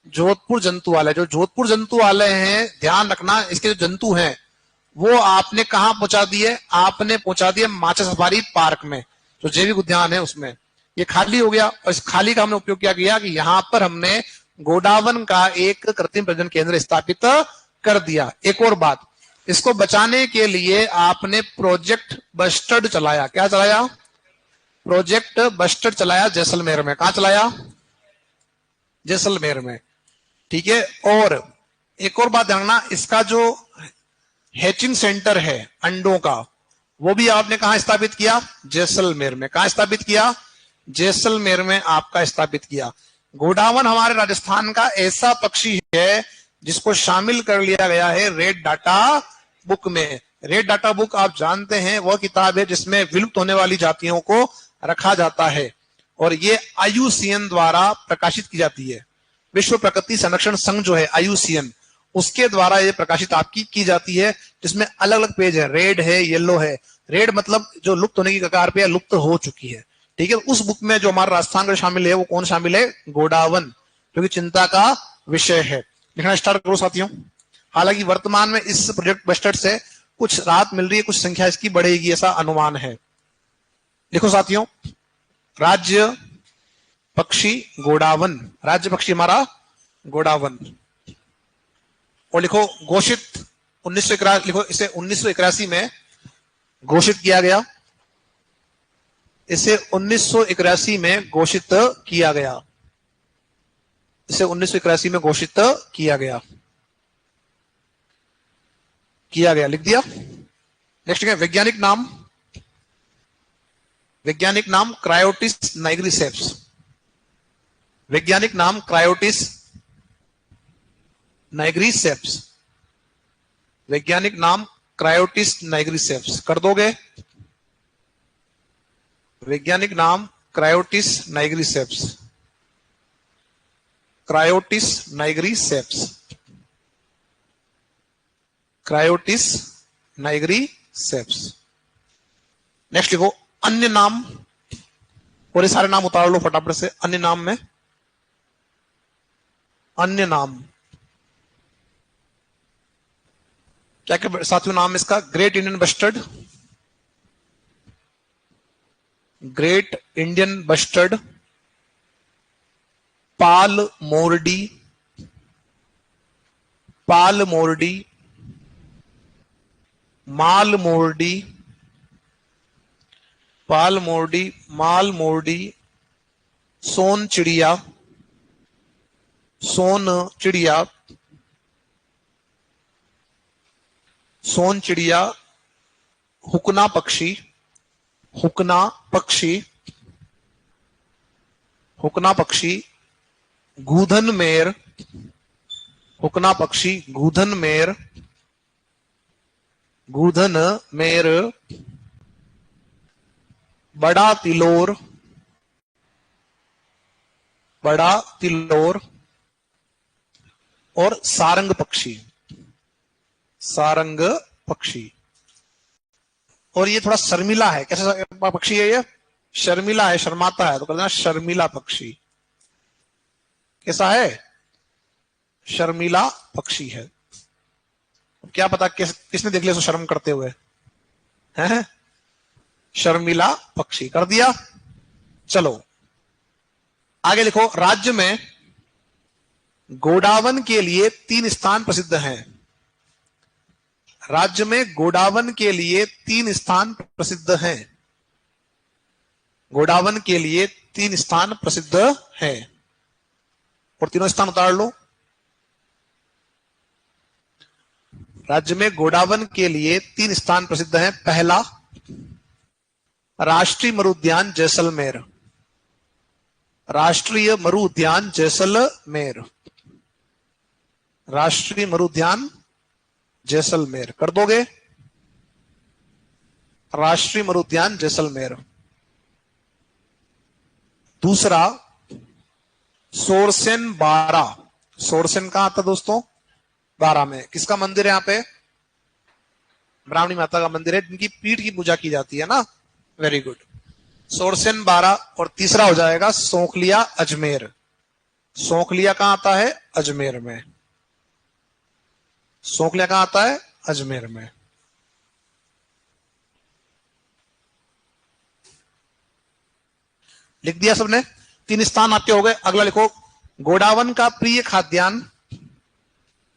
जोधपुर जंतुआलय। जो जोधपुर जंतुआलय है, ध्यान रखना इसके जो जंतु हैं वो आपने कहां पहुंचा दिए? आपने पहुंचा दिए माचा सफारी पार्क में, जो जैविक उद्यान है उसमें। ये खाली हो गया और इस खाली का हमने उपयोग क्या किया कि यहां पर हमने गोडावन का एक कृत्रिम प्रजनन केंद्र स्थापित कर दिया। एक और बात, इसको बचाने के लिए आपने प्रोजेक्ट बस्टर्ड चलाया। क्या चलाया? प्रोजेक्ट बस्टर्ड चलाया जैसलमेर में। कहां चलाया? जैसलमेर में। ठीक है। और एक और बात ध्यान, इसका जो हैचिंग सेंटर है अंडों का, वो भी आपने कहां स्थापित किया? जैसलमेर में। कहां स्थापित किया? जैसलमेर में आपका स्थापित किया। गोडावन हमारे राजस्थान का ऐसा पक्षी है जिसको शामिल कर लिया गया है रेड डाटा बुक में। रेड डाटा बुक आप जानते हैं वह किताब है जिसमें विलुप्त होने वाली जातियों को रखा जाता है और ये IUCN द्वारा प्रकाशित की जाती है। विश्व प्रकृति संरक्षण संघ जो है IUCN, उसके द्वारा ये प्रकाशित आपकी की जाती है, जिसमें अलग अलग पेज है। रेड है, येलो है। रेड मतलब जो लुप्त होने की कगार पे लुप्त हो चुकी है। ठीक है। उस बुक में जो हमारा राजस्थान का शामिल है वो कौन शामिल है? गोडावन, जो कि चिंता का विषय है। लिखना स्टार्ट करो साथियों। हालांकि वर्तमान में इस प्रोजेक्ट बस्टर्ड से कुछ राहत मिल रही है, कुछ संख्या इसकी बढ़ेगी ऐसा अनुमान है। लिखो साथियों, राज्य पक्षी गोडावन। राज्य पक्षी हमारा गोडावन। और लिखो घोषित 1981, लिखो इसे 1981 में घोषित किया गया। इसे 1981 में घोषित किया गया। इसे 1981 में घोषित किया गया। लिख दिया। नेक्स्ट है वैज्ञानिक नाम। वैज्ञानिक नाम क्रायोटिस नाइग्रिसेप्स। वैज्ञानिक नाम क्रायोटिस नाइग्रिसेप्स। वैज्ञानिक नाम क्रायोटिस नाइग्रिसेप्स। कर दोगे? वैज्ञानिक नाम क्रायोटिस नाइग्रिसेप्स। क्रायोटिस नाइग्रिसेप्स। क्रायोटिस नाइग्रिसेप्स। नेक्स्ट लिखो अन्य नाम। और ये सारे नाम उतार लो फटाफट से। अन्य नाम में अन्य नाम क्या क्या साथियों नाम इसका? Great Indian bustard, great Indian bustard, पाल मोरडी, पाल मोरडी, माल मोरडी, पाल मोरडी, माल मोरडी, सोन चिड़िया, सोन चिड़िया, सोन चिड़िया, हुकना पक्षी, हुकना पक्षी, हुकना पक्षी, गूधन मेर, हुकना पक्षी, गूधन मेर, गूधन मेर, बड़ा तिलोर, बड़ा तिलोर, और सारंग पक्षी, सारंग पक्षी। और ये थोड़ा शर्मिला है। कैसा पक्षी है ये? शर्मिला है, शर्माता है, तो कहते हैं शर्मिला पक्षी। कैसा है? शर्मिला पक्षी है। क्या पता किसने देख लिया उसको शर्म करते हुए, हैं? शर्मिला पक्षी कर दिया। चलो आगे लिखो। राज्य में गोडावन के लिए 3 स्थान प्रसिद्ध हैं। राज्य में गोडावन के लिए 3 स्थान प्रसिद्ध हैं। गोडावन के लिए 3 स्थान प्रसिद्ध हैं, और तीनों स्थान उतार लो। राज्य में गोडावन के लिए 3 स्थान प्रसिद्ध हैं। पहला, राष्ट्रीय मरु उद्यान जैसलमेर, राष्ट्रीय मरु उद्यान जैसलमेर, राष्ट्रीय मरु उद्यान जैसलमेर कर दोगे? राष्ट्रीय मरु उद्यान जैसलमेर। दूसरा, सोरसेन बारा, सोरसेन कहां आता दोस्तों? बारा में। किसका मंदिर है यहाँ पे? ब्राह्मणी माता का मंदिर है, जिनकी पीठ की पूजा की जाती है ना। Very good. सोरसेन बारा। और तीसरा हो जाएगा सोखलिया अजमेर। सोखलिया कहां आता है? अजमेर में। सोखलिया कहां आता है? अजमेर में। लिख दिया सबने? 3 स्थान आपके हो गए। अगला लिखो, गोडावन का प्रिय खाद्यान्न,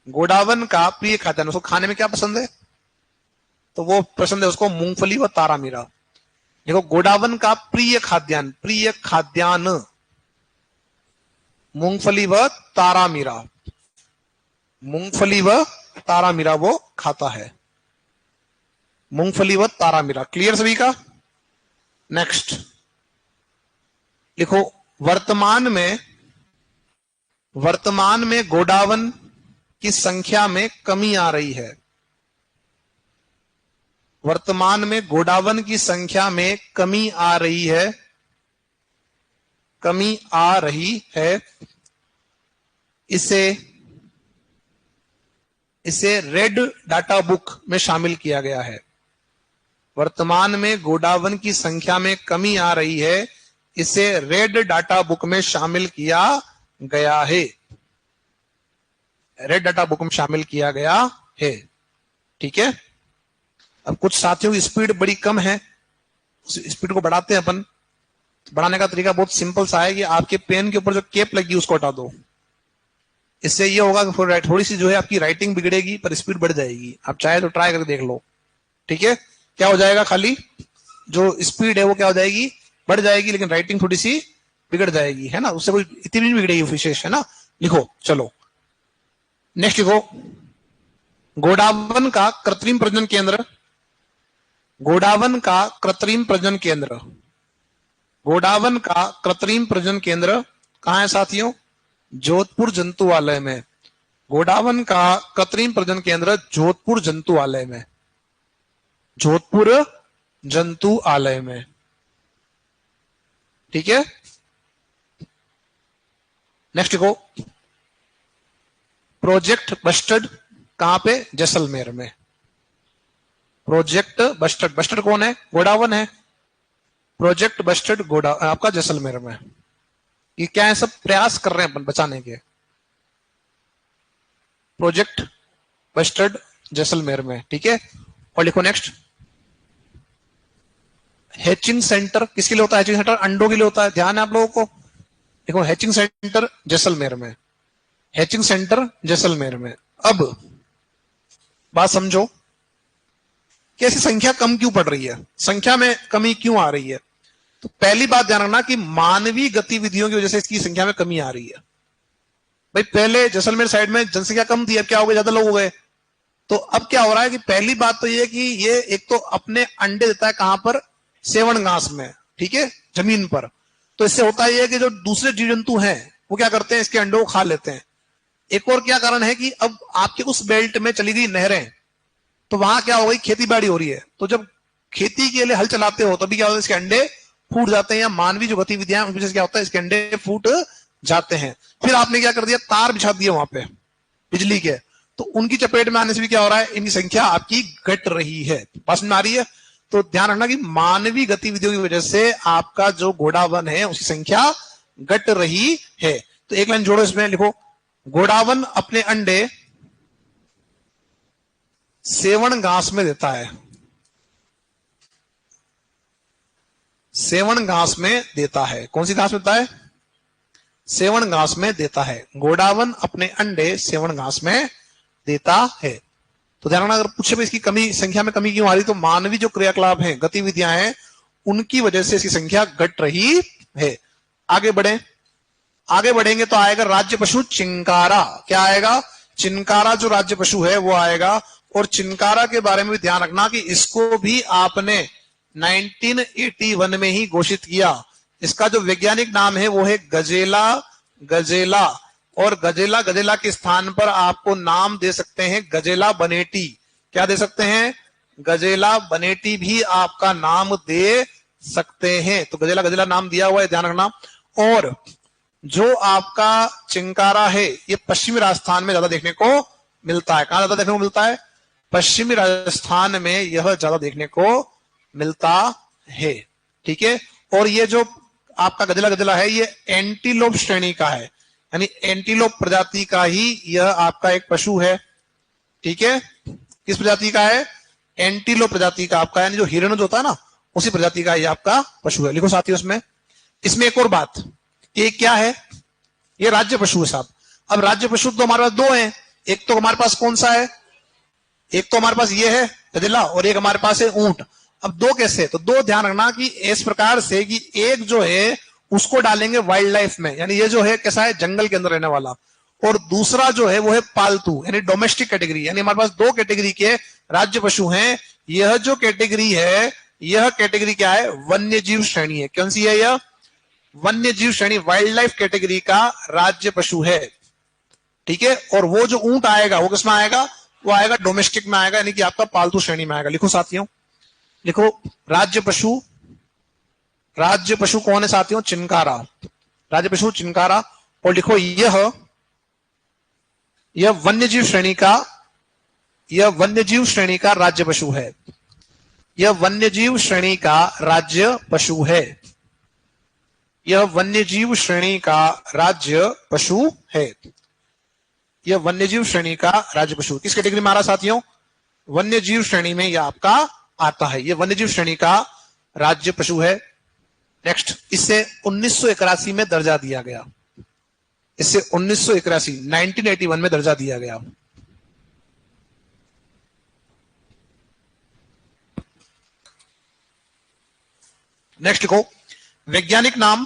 गोडावन का प्रिय खाद्यान्न, उसको खाने में क्या पसंद है? तो वो पसंद है उसको मूंगफली व तारा मीरा। देखो, गोडावन का प्रिय खाद्यान्न, प्रिय खाद्यान्न मूंगफली व तारा मीरा, मूंगफली व तारा मीरा वो खाता है। मूंगफली व तारा मीरा। क्लियर सभी का? नेक्स्ट लिखो, वर्तमान में गोडावन की संख्या में कमी आ रही है। वर्तमान में गोडावन की संख्या में कमी आ रही है, कमी आ रही है। इसे रेड डाटा बुक में शामिल किया गया है। वर्तमान में गोडावन की संख्या में कमी आ रही है, इसे रेड डाटा बुक में शामिल किया गया है। रेड डाटा बुक में शामिल किया गया है। ठीक है। अब कुछ साथियों की स्पीड बड़ी कम है, स्पीड को बढ़ाते हैं अपन। बढ़ाने का तरीका बहुत सिंपल सा है कि आपके पेन के ऊपर जो केप लगी उसको हटा दो। इससे ये होगा कि थोड़ी सी जो है आपकी राइटिंग बिगड़ेगी पर स्पीड बढ़ जाएगी। आप चाहे तो ट्राई करके देख लो। ठीक है। क्या हो जाएगा? खाली जो स्पीड है वो क्या हो जाएगी? बढ़ जाएगी, लेकिन राइटिंग थोड़ी सी बिगड़ जाएगी, है ना। उससे कोई इतनी भी नहीं बिगड़ेगी विशेष, है ना। लिखो। चलो नेक्स्ट लिखो, गोडावन का कृत्रिम प्रजनन केंद्र, गोडावन का कृत्रिम प्रजनन केंद्र, गोडावन का कृत्रिम प्रजनन केंद्र कहां है साथियों? जोधपुर जंतुआलय में। गोडावन का कृत्रिम प्रजनन केंद्र जोधपुर जंतुआलय में, जोधपुर जंतुआलय में। ठीक है। नेक्स्ट लिखो, प्रोजेक्ट बस्टर्ड कहां पे? जैसलमेर में। प्रोजेक्ट बस्टर्ड, बस्टर्ड कौन है? गोडावन है। प्रोजेक्ट बस्टर्ड गोडा आपका जैसलमेर में। ये क्या है? सब प्रयास कर रहे हैं अपन बचाने के। प्रोजेक्ट बस्टर्ड जैसलमेर में, ठीक है। और लिखो नेक्स्ट, हैचिंग सेंटर किसके लिए होता है? हैचिंग सेंटर अंडों के लिए होता है, ध्यान है आप लोगों को। देखो हैचिंग सेंटर जैसलमेर में, हैचिंग सेंटर जैसलमेर में। अब बात समझो कि ऐसी संख्या कम क्यों पड़ रही है, संख्या में कमी क्यों आ रही है। तो पहली बात ध्यान रखना कि मानवीय गतिविधियों की वजह से इसकी संख्या में कमी आ रही है। भाई पहले जैसलमेर साइड में जनसंख्या कम थी, अब क्या हो गया, ज्यादा लोग हो गए। तो अब क्या हो रहा है कि पहली बात तो ये कि ये एक तो अपने अंडे देता है कहां पर, सेवण घास में, ठीक है, जमीन पर। तो इससे होता है ये कि जो दूसरे जीव जंतु हैं वो क्या करते हैं, इसके अंडों को खा लेते हैं। एक और क्या कारण है कि अब आपके उस बेल्ट में चली गई नहरें, तो वहां क्या हो गई, खेती बाड़ी हो रही है। तो जब खेती के लिए हल चलाते हो तभी क्या होता है, इसके अंडे फूट जाते हैं, या मानवीय जो गतिविधियां उनकी वजह से क्या होता है, इसके अंडे फूट जाते हैं। फिर आपने क्या कर दिया, तार बिछा दिए वहां पे बिजली के, तो उनकी चपेट में आने से भी क्या हो रहा है, इनकी संख्या आपकी घट रही है। पास में आ रही है। तो ध्यान रखना कि मानवीय गतिविधियों की वजह से आपका जो घोड़ावन है उसकी संख्या घट रही है। तो एक लाइन जोड़ो इसमें, लिखो घोड़ावन अपने अंडे सेवण घास में देता है, सेवण घास में देता है। कौन सी घास में देता है, सेवण घास में देता है। घोड़ावन अपने अंडे सेवण घास में देता है। तो ध्यान रखना, अगर पूछे भी इसकी कमी, संख्या में कमी क्यों आ रही, तो मानवीय जो क्रियाकलाप हैं, गतिविधियां हैं, उनकी वजह से इसकी संख्या घट रही है। आगे बढ़े, आगे बढ़ेंगे तो आएगा राज्य पशु चिंकारा। क्या आएगा, चिंकारा जो राज्य पशु है वो आएगा। और चिंकारा के बारे में भी ध्यान रखना कि इसको भी आपने 1981 में ही घोषित किया। इसका जो वैज्ञानिक नाम है वो है गजेला गजेला। और गजेला गजेला के स्थान पर आपको नाम दे सकते हैं गजेला बनेटी। क्या दे सकते हैं, गजेला बनेटी भी आपका नाम दे सकते हैं। तो गजेला गजेला नाम दिया हुआ है, ध्यान रखना। और जो आपका चिंकारा है ये पश्चिमी राजस्थान में ज्यादा देखने को मिलता है। कहां ज्यादा देखने को मिलता है, पश्चिमी राजस्थान में यह ज्यादा देखने को मिलता है, ठीक है। और ये जो आपका गजेला गजेला है ये एंटीलोप श्रेणी का है, यानी एंटीलोप प्रजाति का ही यह आपका एक पशु है, ठीक है। किस प्रजाति का है, एंटीलोप प्रजाति का आपका, यानी जो हिरण जो होता है ना उसी प्रजाति का ये आपका पशु है। लिखो साथियों इसमें, इसमें एक और बात, ये क्या है, ये राज्य पशु है साहब। अब राज्य पशु तो हमारे पास दो हैं, एक तो हमारे पास कौन सा है, एक तो हमारे पास ये है गजेला और एक हमारे पास है ऊंट। अब दो कैसे, तो दो ध्यान रखना कि इस प्रकार से कि एक जो है उसको डालेंगे वाइल्ड लाइफ में, यानी ये जो है कैसा है, जंगल के अंदर रहने वाला। और दूसरा जो है वो है पालतू, यानी डोमेस्टिक कैटेगरी। यानी हमारे पास दो कैटेगरी के राज्य पशु हैं। यह जो कैटेगरी है, यह कैटेगरी क्या है, वन्य जीव श्रेणी है। कौन सी है यह, वन्य जीव श्रेणी, वाइल्ड लाइफ कैटेगरी का राज्य पशु है, ठीक है। और वो जो ऊंट आएगा वो किसमें आएगा, वो आएगा डोमेस्टिक में आएगा, यानी कि आपका पालतू श्रेणी में आएगा। लिखो साथियों, लिखो राज्य पशु, राज्य पशु कौन है साथियों, चिंकारा, राज्य पशु चिंकारा। और लिखो यह वन्यजीव श्रेणी का, यह वन्यजीव श्रेणी का राज्य पशु है, यह वन्यजीव श्रेणी का राज्य पशु है, यह वन्यजीव श्रेणी का राज्य पशु है, यह वन्यजीव श्रेणी का राज्य पशु। किस कैटेगरी में आ रहा साथियों, वन्यजीव श्रेणी में यह आपका आता है, यह वन्यजीव श्रेणी का राज्य पशु है। नेक्स्ट, इसे 1981 में दर्जा दिया गया, इसे 1981 में दर्जा दिया गया। नेक्स्ट को वैज्ञानिक नाम,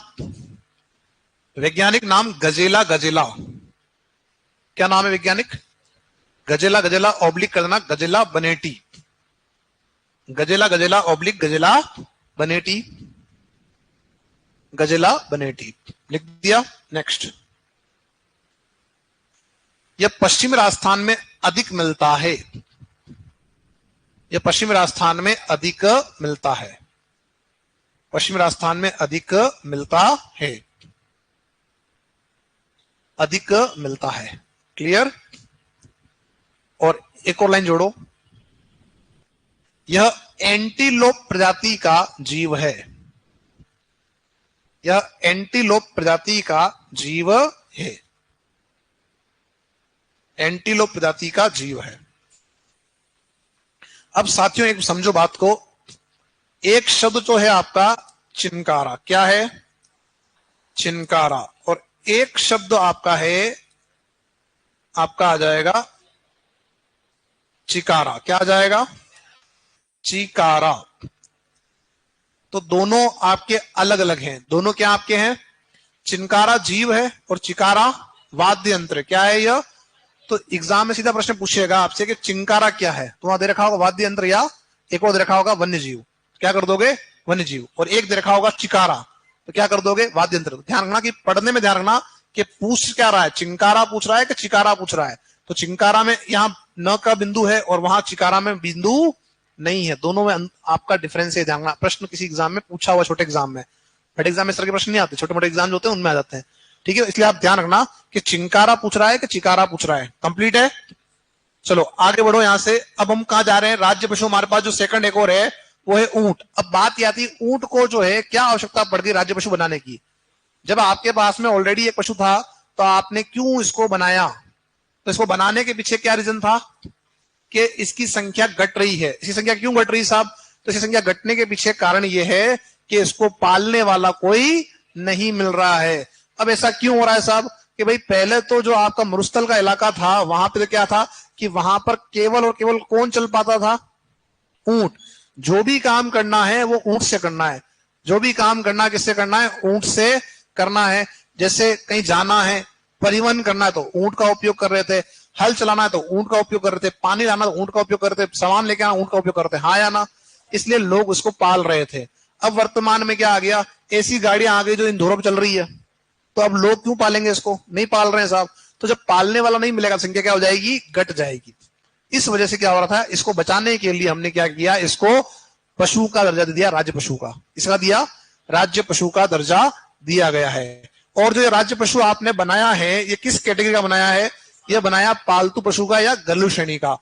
वैज्ञानिक नाम गजेला गजेला। क्या नाम है वैज्ञानिक, गजेला गजेला ऑब्लिक कर देना गजेला बनेटी, गजेला गजेला ऑब्लिक गजेला बनेटी, गजेला बनेटी लिख दिया। नेक्स्ट, यह पश्चिमी राजस्थान में अधिक मिलता है, यह पश्चिमी राजस्थान में अधिक मिलता है, पश्चिमी राजस्थान में अधिक मिलता है, अधिक मिलता है। क्लियर। और एक और लाइन जोड़ो, यह एंटीलोप प्रजाति का जीव है, यह एंटीलोप प्रजाति का जीव है, एंटीलोप प्रजाति का जीव है। अब साथियों एक समझो बात को, एक शब्द जो है आपका चिनकारा, क्या है? चिनकारा। और एक शब्द आपका है, आपका आ जाएगा चिकारा। क्या आ जाएगा? चिकारा। तो दोनों आपके अलग अलग हैं। दोनों क्या आपके हैं? चिनकारा जीव है और चिकारा वाद्य यंत्र। क्या है यह? तो एग्जाम में सीधा प्रश्न पूछेगा आपसे कि चिनकारा क्या है, तो वहां दे रखा होगा वाद्य यंत्र, या एक और दे रखा होगा वन्य जीव। क्या कर दोगे? वन्य जीव। और एक दे रखा होगा चिकारा, तो क्या कर दोगे? वाद्य यंत्र। तो ध्यान रखना कि पढ़ने में ध्यान रखना कि पूछ क्या रहा है, चिनकारा पूछ रहा है कि चिकारा पूछ रहा है। तो चिनकारा में यहाँ न का बिंदु है और वहां चिकारा में बिंदु नहीं है। दोनों में आपका डिफरेंस है। ध्यान रखना, प्रश्न किसी एग्जाम में पूछा हुआ, छोटे एग्जाम में, बड़े एग्जाम में इस तरह के प्रश्न नहीं आते, छोटे मोटे एग्जाम जो होते हैं उनमें आ जाते हैं। ठीक है, इसलिए आप ध्यान रखना कि चिंकारा पूछ रहा है कि चिकारा पूछ रहा है। कंप्लीट है? चलो आगे बढ़ो यहां से। अब हम कहा जा रहे हैं? राज्य पशु हमारे पास जो सेकंड एक और है वो है ऊंट। अब बात यह आती है ऊंट को जो है क्या आवश्यकता पड़ गई राज्य पशु बनाने की? जब आपके पास में ऑलरेडी एक पशु था तो आपने क्यों इसको बनाया? तो इसको बनाने के पीछे क्या रीजन था? कि इसकी संख्या घट रही है। इसकी संख्या क्यों घट रही साहब? तो इसकी संख्या घटने के पीछे कारण यह है कि इसको पालने वाला कोई नहीं मिल रहा है। अब ऐसा क्यों हो रहा है साहब? कि भाई पहले तो जो आपका मरुस्थल का इलाका था वहां पे क्या था कि वहां पर केवल और केवल कौन चल पाता था? ऊंट। जो भी काम करना है वो ऊंट से करना है। जो भी काम करना है किससे करना है? ऊंट से करना है। जैसे कहीं जाना है, परिवहन करना है तो ऊंट का उपयोग कर रहे थे, हल चलाना है तो ऊंट का उपयोग कर रहे थे, पानी लाना तो ऊंट का उपयोग कर रहे थे, सामान लेके आना ऊंट का उपयोग करते, हाँ या ना? इसलिए लोग उसको पाल रहे थे। अब वर्तमान में क्या आ गया? ऐसी गाड़ियां आ गई जो इंधनों पर चल रही है, तो अब लोग क्यों पालेंगे इसको? नहीं पाल रहे हैं साहब। तो जब पालने वाला नहीं मिलेगा संख्या क्या हो जाएगी? घट जाएगी। इस वजह से क्या हो रहा था? इसको बचाने के लिए हमने क्या किया? इसको पशु का दर्जा दे दिया, राज्य पशु का। इसका दिया राज्य पशु का दर्जा दिया गया है। और जो ये राज्य पशु आपने बनाया है ये किस कैटेगरी का बनाया है? ये बनाया पालतू पशु का या घरेलू श्रेणी का।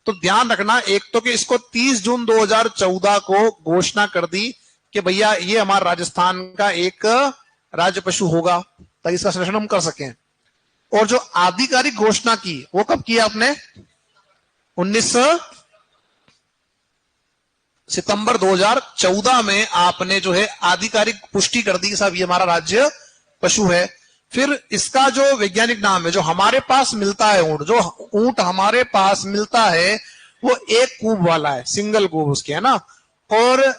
तो ध्यान रखना एक तो कि इसको 30 जून 2014 को घोषणा कर दी कि भैया ये हमारा राजस्थान का एक राज्य पशु होगा, ताकि इसका संरक्षण हम कर सकें। और जो आधिकारिक घोषणा की वो कब किया आपने? 19 सितंबर 2014 में आपने जो है आधिकारिक पुष्टि कर दी कि साहब ये हमारा राज्य पशु है। फिर इसका जो वैज्ञानिक नाम है, जो हमारे पास मिलता है ऊंट, जो ऊंट हमारे पास मिलता है वो एक कूब वाला है, सिंगल कूब उसके, है ना। और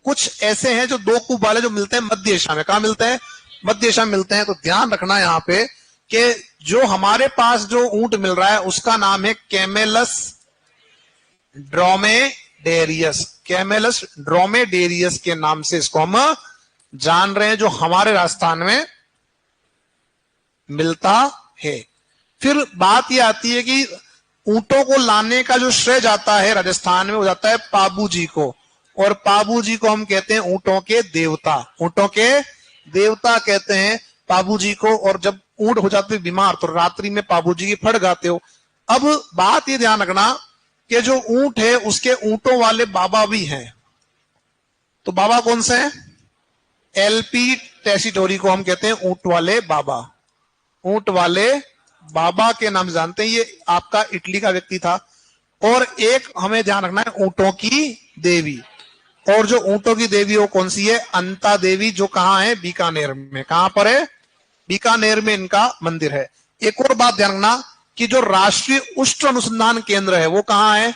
कुछ ऐसे हैं जो 2 कूब वाले जो मिलते हैं मध्य एशिया में। कहां मिलते हैं? मध्य एशिया में मिलते हैं। तो ध्यान रखना यहाँ पे कि जो हमारे पास जो ऊंट मिल रहा है उसका नाम है कैमेलस ड्रोमेडेरियस। कैमेलस ड्रोमेडेरियस के नाम से इसको हम जान रहे हैं, जो हमारे राजस्थान में मिलता है। फिर बात यह आती है कि ऊंटों को लाने का जो श्रेय जाता है राजस्थान में वो जाता है पाबू जी को। और पाबू जी को हम कहते हैं ऊंटों के देवता। ऊंटों के देवता कहते हैं पाबू जी को। और जब ऊंट हो जाते बीमार तो रात्रि में पाबू जी की फड़ गाते हो। अब बात ये ध्यान रखना कि जो ऊंट है उसके ऊंटों वाले बाबा भी हैं। तो बाबा कौन से हैं? एलपी टेसिटोरी को हम कहते हैं ऊंट वाले बाबा। ऊंट वाले बाबा के नाम जानते हैं। ये आपका इटली का व्यक्ति था। और एक हमें ध्यान रखना है ऊंटों की देवी। और जो ऊंटों की देवी वो कौन सी है? अंता देवी, जो कहां है? बीकानेर में। कहां पर है? बीकानेर में इनका मंदिर है। एक और बात ध्यान रखना कि जो राष्ट्रीय उष्ट अनुसंधान केंद्र है वो कहां है?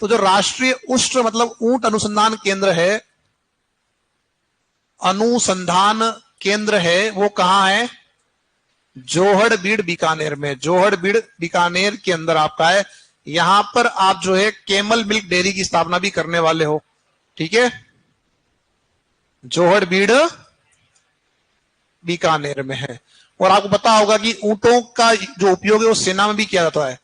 तो जो राष्ट्रीय उष्ट मतलब ऊंट अनुसंधान केंद्र है, अनुसंधान केंद्र है, वो कहां है? जोहड़बीड़ बीकानेर में। जोहड़बीड़ बीकानेर के अंदर आपका है। यहां पर आप जो है केमल मिल्क डेयरी की स्थापना भी करने वाले हो। ठीक है, जोहड़बीड़ बीकानेर में है। और आपको पता होगा कि ऊंटों का जो उपयोग है वो सेना में भी किया जाता है।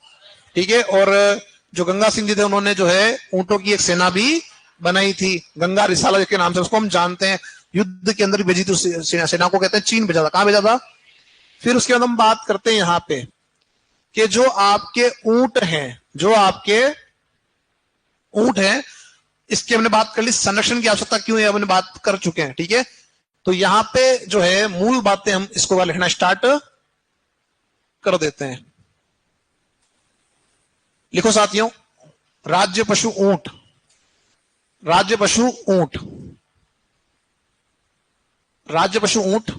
ठीक है, और जो गंगा सिंह जी थे उन्होंने जो है ऊंटों की एक सेना भी बनाई थी, गंगा रिसाला के नाम से, उसको हम जानते हैं। युद्ध के अंदर भी भेजी थी सेना को, कहते हैं चीन भेजा था। कहां भेजा था? फिर उसके बाद हम बात करते हैं यहां पे कि जो आपके ऊंट हैं, जो आपके ऊंट हैं, इसकी हमने बात कर ली। संरक्षण की आवश्यकता क्यों है हमने बात कर चुके हैं। ठीक है, तो यहां पे जो है मूल बातें हम इसको लिखना स्टार्ट कर देते हैं। लिखो साथियों, राज्य पशु ऊंट, राज्य पशु ऊंट, राज्य पशु ऊंट।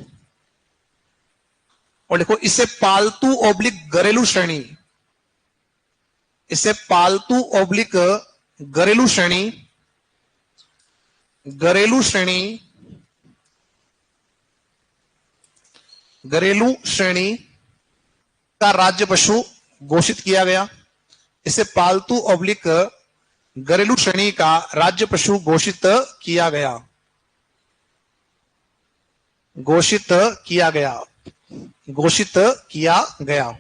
और लिखो इसे पालतू ओब्लिक घरेलू श्रेणी, इसे पालतू ओब्लिक घरेलू श्रेणी, घरेलू श्रेणी, घरेलू श्रेणी का राज्य पशु घोषित किया गया। इसे पालतू ओब्लिक घरेलू श्रेणी का राज्य पशु घोषित किया गया, घोषित किया गया, घोषित किया गया,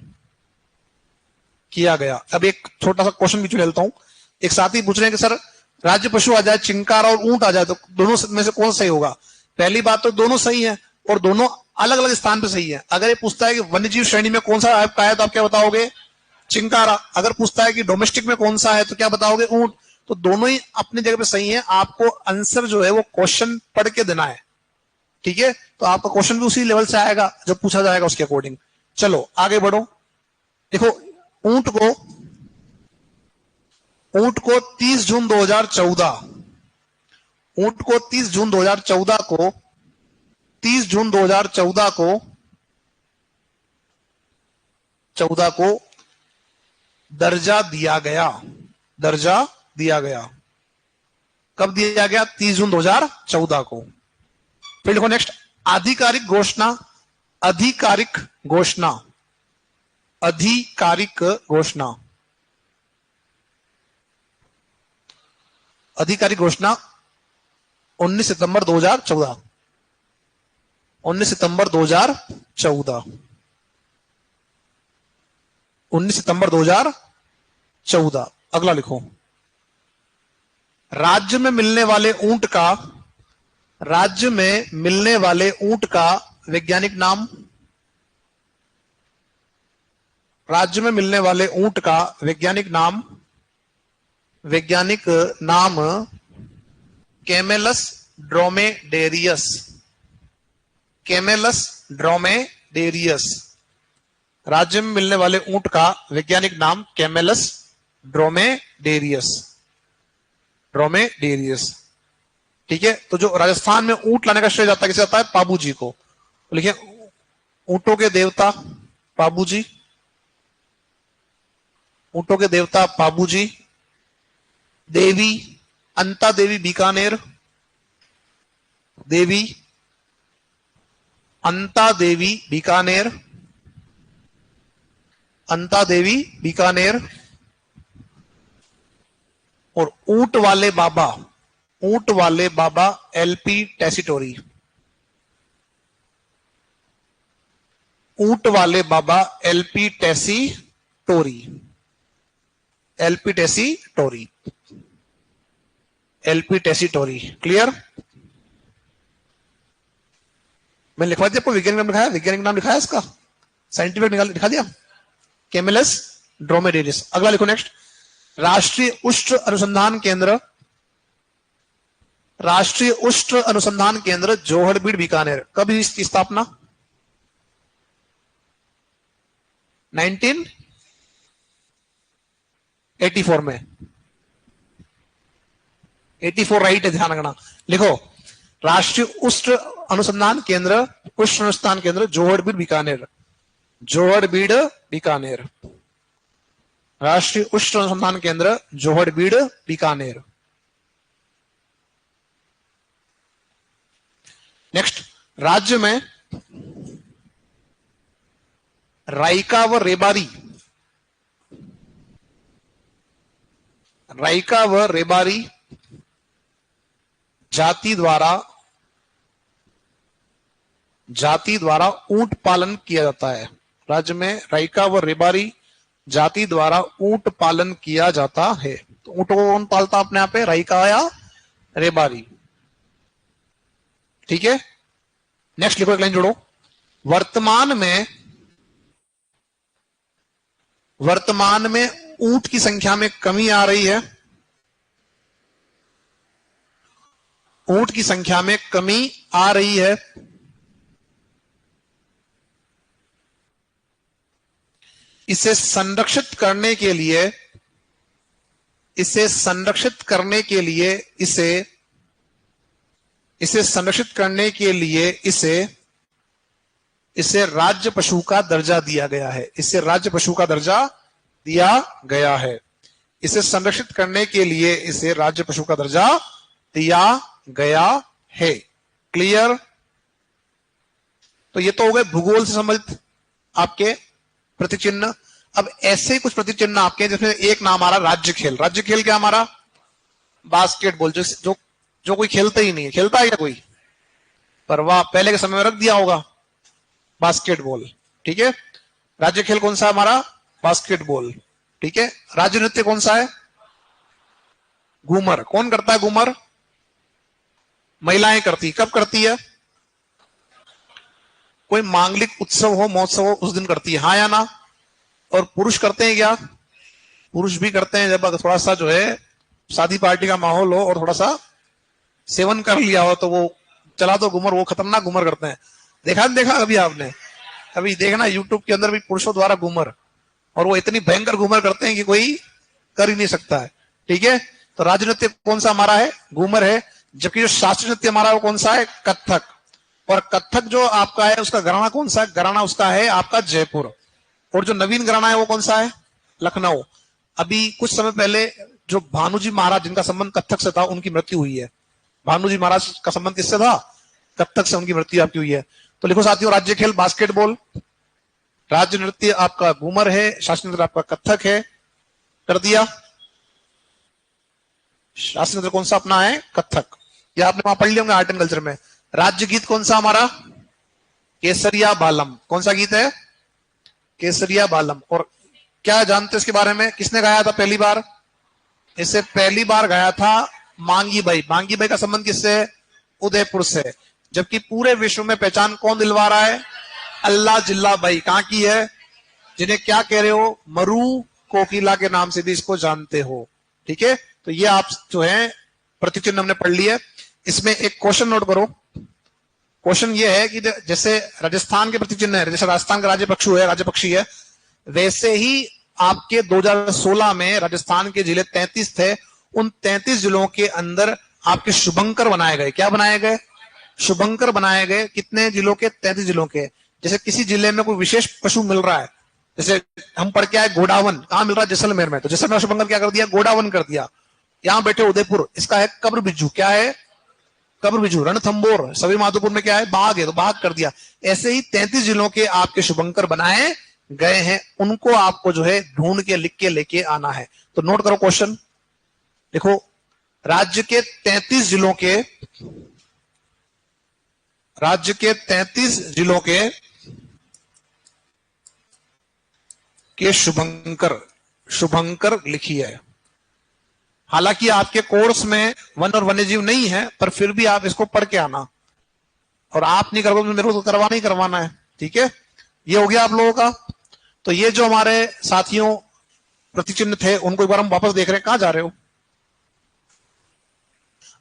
किया गया। अब एक छोटा सा क्वेश्चन भी चुन लेता हूं। एक साथी पूछ रहे हैं कि सर राज्य पशु आ जाए, चिंकार और ऊंट आ जाए, तो दोनों में से कौन सही होगा? पहली बात तो दोनों सही है और दोनों अलग अलग स्थान पे सही है। अगर ये पूछता है कि वन्यजीव श्रेणी में कौन सा आपका है, तो आप क्या बताओगे? चिंकारा। अगर पूछता है कि डोमेस्टिक में कौन सा है, तो क्या बताओगे? ऊंट। तो दोनों ही अपनी जगह पे सही है। आपको आंसर जो है वो क्वेश्चन पढ़ के देना है, ठीक है? तो आपका क्वेश्चन भी उसी लेवल से आएगा जब पूछा जाएगा उसके अकॉर्डिंग। चलो आगे बढ़ो। देखो ऊंट को, ऊंट को 30 जून 2014, ऊंट को 30 जून 2014 को, 30 जून 2014 को, 14 को दर्जा दिया गया, दर्जा दिया गया। कब दिया गया? 30 जून 2014 को। फिर लिखो नेक्स्ट, आधिकारिक घोषणा, आधिकारिक घोषणा, आधिकारिक घोषणा, आधिकारिक घोषणा 19 सितंबर 2014, 19 सितंबर 2014, 19 सितंबर 2014। अगला लिखो, राज्य में मिलने वाले ऊंट का, राज्य में मिलने वाले ऊंट का वैज्ञानिक नाम, राज्य में मिलने वाले ऊंट का वैज्ञानिक नाम, वैज्ञानिक नाम कैमेलस ड्रोमेडेरियस, कैमेलस ड्रोमेडेरियस। राज्य में मिलने वाले ऊंट का वैज्ञानिक नाम कैमेलस ड्रोमेडेरियस, ड्रोमेडेरियस। ठीक है? तो जो राजस्थान में ऊंट लाने का श्रेय जाता है किसे जाता है? पाबू जी को। तो लिखिए ऊंटों के देवता पाबू जी, ऊंटों के देवता पाबू जी। देवी अंता देवी बीकानेर, देवी अंता देवी बीकानेर, अंता देवी बीकानेर। और ऊंट वाले बाबा, ऊंट वाले बाबा एलपी टेसिटोरी, ऊंट वाले बाबा LP Tessitori, LP Tessitori, LP Tessitori. Clear? मैंने लिखवा दिया आपको, वैज्ञानिक नाम लिखा है, वैज्ञानिक नाम लिखा है इसका, साइंटिफिक निकाल दिखा दिया, कैमेलस ड्रोमेडेरियस। अगला लिखो नेक्स्ट, राष्ट्रीय उष्ण अनुसंधान केंद्र, राष्ट्रीय उष्ण अनुसंधान केंद्र जोहड़बीड़ बीकानेर, कब इसकी स्थापना? 1984 में। 84 राइट है, ध्यान रखना। लिखो राष्ट्रीय उष्ण अनुसंधान केंद्र, उष्ण अनुसंधान केंद्र जोहड़बीड़ बीकानेर, जोहड़बीड़ बीकानेर, राष्ट्रीय उष्ण अनुसंधान केंद्र जोहड़बीड़ बीकानेर। नेक्स्ट, राज्य में राइका व रेबारी, राइका व रेबारी जाति द्वारा, जाति द्वारा ऊंट पालन किया जाता है। राज्य में राइका व रेबारी जाति द्वारा ऊंट पालन किया जाता है। तो ऊंट को कौन पालता अपने आप पे? राइका या रेबारी। ठीक है? नेक्स्ट लिखो, एक लाइन जोड़ो, वर्तमान में, वर्तमान में ऊंट की संख्या में कमी आ रही है, ऊंट की संख्या में कमी आ रही है। इसे संरक्षित करने के लिए, इसे संरक्षित करने के लिए इसे संरक्षित करने के लिए इसे राज्य पशु का दर्जा दिया गया है। इसे राज्य पशु का दर्जा दिया गया है। इसे संरक्षित करने के लिए इसे राज्य पशु का दर्जा दिया गया है। क्लियर? तो ये तो हो गए भूगोल से संबंधित आपके प्रतिचिन्ह। अब ऐसे कुछ प्रतिचिन्ह आपके जिसमें एक नाम आ रहा राज्य खेल। राज्य खेल क्या हमारा? बास्केटबॉल। जो कोई खेलता ही नहीं है। खेलता है क्या कोई? पर वाह, पहले के समय में रख दिया होगा बास्केटबॉल। ठीक है, राज्य खेल कौन सा है हमारा? बास्केटबॉल। ठीक है, राज्य नृत्य कौन सा है? घूमर। कौन करता है घूमर? महिलाएं करती। कब करती है? कोई मांगलिक उत्सव हो, महोत्सव हो, उस दिन करती है, हाँ या ना? और पुरुष करते हैं क्या? पुरुष भी करते हैं, जब थोड़ा सा जो है शादी पार्टी का माहौल हो और थोड़ा सा सेवन कर लिया हो तो वो चला दो घूमर। वो खतरनाक घूमर करते हैं। देखा कभी आपने? अभी देखना यूट्यूब के अंदर भी पुरुषों द्वारा घूमर, और वो इतनी भयंकर घूमर करते हैं कि कोई कर ही नहीं सकता है। ठीक है, तो राज्य नृत्य कौन सा हमारा है? घूमर है। जबकि जो शास्त्रीय नृत्य हमारा वो कौन सा है? कथक। और कथक जो आपका है उसका घराना कौन सा है? घराना उसका है आपका जयपुर। और जो नवीन घराना है वो कौन सा है? लखनऊ। अभी कुछ समय पहले जो भानुजी महाराज जिनका संबंध कथक से था उनकी मृत्यु हुई है। भानुजी महाराज का संबंध किससे था? कथक से उनकी मृत्यु आपकी हुई है। तो लिखो साथियों, राज्य खेल बास्केटबॉल, राज्य नृत्य आपका घूमर है, शास्त्रीय नृत्य आपका कथक है। कर दिया। शास्त्रीय नृत्य कौन सा अपना है? कथक। या आपने वहां पढ़ लिया होंगे आर्ट एंड कल्चर में। राज्य गीत कौन सा हमारा? केसरिया बालम। कौन सा गीत है? केसरिया बालम। और क्या जानते इसके बारे में? किसने गाया था पहली बार? इसे पहली बार गाया था मांगी बाई। मांगी बाई का संबंध किससे है? उदयपुर से। जबकि पूरे विश्व में पहचान कौन दिलवा रहा है? अल्लाह जिल्ला बाई। कहां की है? जिन्हें क्या कह रहे हो? मरु कोकिला के नाम से भी इसको जानते हो। ठीक है, तो ये आप जो है प्रतिचिन्ह हमने पढ़ लिया। इसमें एक क्वेश्चन नोट करो। क्वेश्चन ये है कि जैसे राजस्थान के प्रतिचिन्ह है, जैसे राजस्थान का राज्य पक्षी है, राज्य पक्षी है, वैसे ही आपके 2016 में राजस्थान के जिले 33 थे। उन 33 जिलों के अंदर आपके शुभंकर बनाए गए। क्या बनाए गए? शुभंकर बनाए गए। कितने जिलों के? 33 जिलों के। जैसे किसी जिले में कोई विशेष पशु मिल रहा है, जैसे हम पढ़ के आए गोडावन, कहां मिल रहा है? जैसलमेर में। तो जैसलमेर शुभंकर क्या कर दिया? गोडावन कर दिया। यहां बैठे उदयपुर, इसका है कब्र बिज्जू। क्या है? कब्र बिज्जू। रणथंबोर सभी माधोपुर में क्या है? बाघ है, तो बाघ कर दिया। ऐसे ही 33 जिलों के आपके शुभंकर बनाए गए हैं। उनको आपको जो है ढूंढ के लिख के लेके आना है। तो नोट करो क्वेश्चन। देखो, राज्य के 33 जिलों के शुभंकर लिखिए। हालांकि आपके कोर्स में वन और वन्यजीव नहीं है, पर फिर भी आप इसको पढ़ के आना। और आप नहीं करोगे तो मेरे को करवाना ही करवाना है। ठीक है, ये हो गया आप लोगों का। तो ये जो हमारे साथियों प्रतिचिन्ह थे उनको एक बार हम वापस देख रहे हैं। कहां जा रहे हो?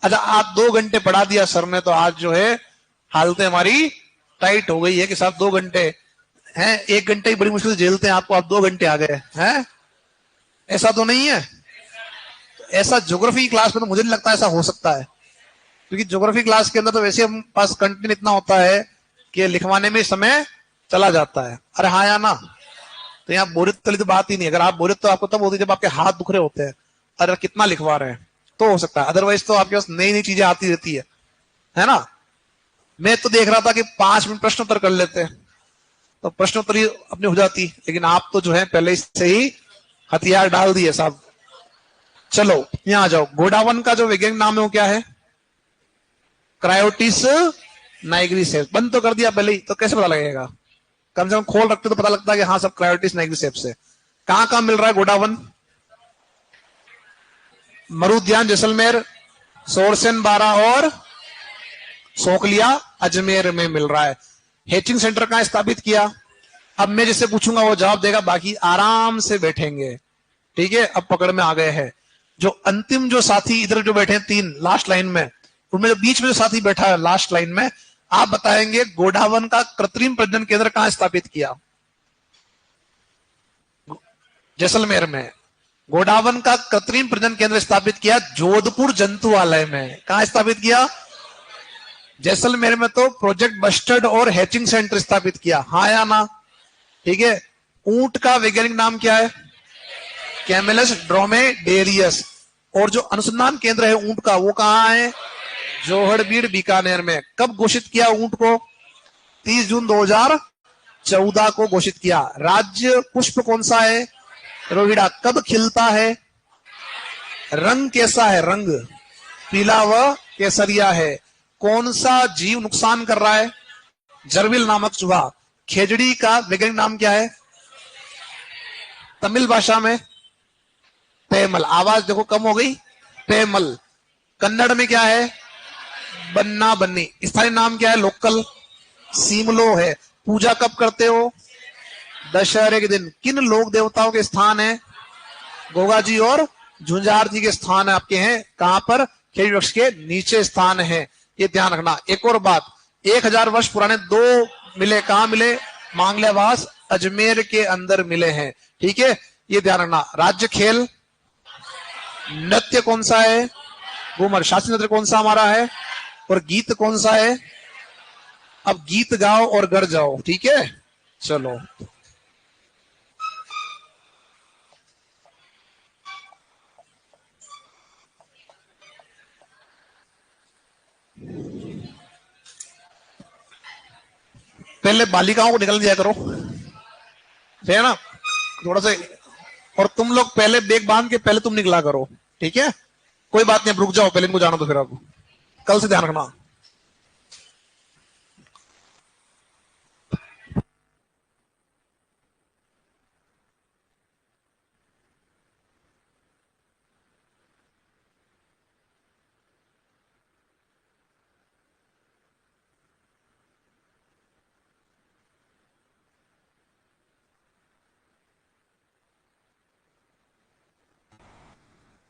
अच्छा, आज 2 घंटे पढ़ा दिया सर ने, तो आज जो है हालतें हमारी टाइट हो गई है कि साहब 2 घंटे हैं। 1 घंटे ही बड़ी मुश्किल से झेलते हैं आपको, आप 2 घंटे आ गए हैं। ऐसा तो नहीं है? ऐसा ज्योग्राफी क्लास में तो मुझे नहीं लगता ऐसा हो सकता है, क्योंकि ज्योग्राफी क्लास के अंदर तो वैसे हम पास कंटेंट इतना होता है कि लिखवाने में समय चला जाता है। अरे हाँ या ना? तो यहाँ बोरियत वाली तो बात ही नहीं। अगर आप बोरियत तो आपको तब होती है जब आपके हाथ दुख रहे होते हैं। अरे कितना लिखवा रहे हैं तो हो सकता है, अदरवाइज तो आपके पास नई नई चीजें आती रहती है ना? मैं तो देख रहा था कि 5 मिनट प्रश्नोत्तर कर लेते हैं तो प्रश्नोत्तर ही अपनी हो जाती, लेकिन आप तो जो है पहले से ही हथियार डाल दिए साहब। चलो यहां आ जाओ। गोडावन का जो वैज्ञानिक नाम है वो क्या है? क्रायोटिस नाइग्रिसेप्स। बंद तो कर दिया पहले ही, तो कैसे पता लगेगा? कम से कम खोल रखते तो पता लगता है कि हाँ सब क्रायोटिस नाइग्रिसेप्स है। कहां कहां मिल रहा है गोडावन? मरुद्यान जैसलमेर, सोरसेन बारा और सोकलिया अजमेर में मिल रहा है। हेचिंग सेंटर कहां स्थापित किया? अब मैं जिससे पूछूंगा वो जवाब देगा, बाकी आराम से बैठेंगे। ठीक है, अब पकड़ में आ गए हैं। जो अंतिम जो साथी इधर जो बैठे हैं 3 लास्ट लाइन में, उनमें जो बीच में जो साथी बैठा है लास्ट लाइन में, आप बताएंगे गोडावन का कृत्रिम प्रजनन केंद्र कहां स्थापित किया? जैसलमेर में। गोडावन का कृत्रिम प्रजनन केंद्र स्थापित किया जोधपुर जंतुआलय में। कहां स्थापित किया? जैसलमेर में तो प्रोजेक्ट बस्टर्ड और हैचिंग सेंटर स्थापित किया। हाँ या ना? ठीक है। ऊंट का वैज्ञानिक नाम क्या है? कैमेलस ड्रोमेडेरियस। और जो अनुसंधान केंद्र है ऊंट का वो कहां है? जोहड़बीड़ बीकानेर में। कब घोषित किया ऊंट को? 30 जून 2014 को घोषित किया। राज्य पुष्प कौन सा है? रोहिड़ा। कब खिलता है? रंग कैसा है? रंग पीला व केसरिया है। कौन सा जीव नुकसान कर रहा है? जरविल नामक चूहा। खेजड़ी का वैज्ञानिक नाम क्या है? तमिल भाषा में पेमल। आवाज देखो कम हो गई। पेमल। कन्नड़ में क्या है? बन्ना बन्नी। स्थानीय नाम क्या है? लोकल सीमलो है। पूजा कब करते हो? दशहरे के दिन। किन लोक देवताओं के स्थान है? गोगा जी और झुंझार जी के स्थान आपके हैं। कहां पर? खेजड़ी वृक्ष के नीचे स्थान है। ये ध्यान रखना। एक और बात, 1000 वर्ष पुराने 2 मिले। कहां मिले? मांगल्यावास अजमेर के अंदर मिले हैं। ठीक है, ये ध्यान रखना। राज्य खेल। नृत्य कौन सा है? घूमर। शास्त्रीय नृत्य कौन सा हमारा है? और गीत कौन सा है? अब गीत गाओ और घर जाओ। ठीक है, चलो। पहले बालिकाओं को निकल दिया करो, है ना? थोड़ा सा। और तुम लोग पहले बैग बांध के पहले तुम निकला करो। ठीक है, कोई बात नहीं, रुक जाओ, पहले इनको जाना तो फिर अब कल से ध्यान रखना।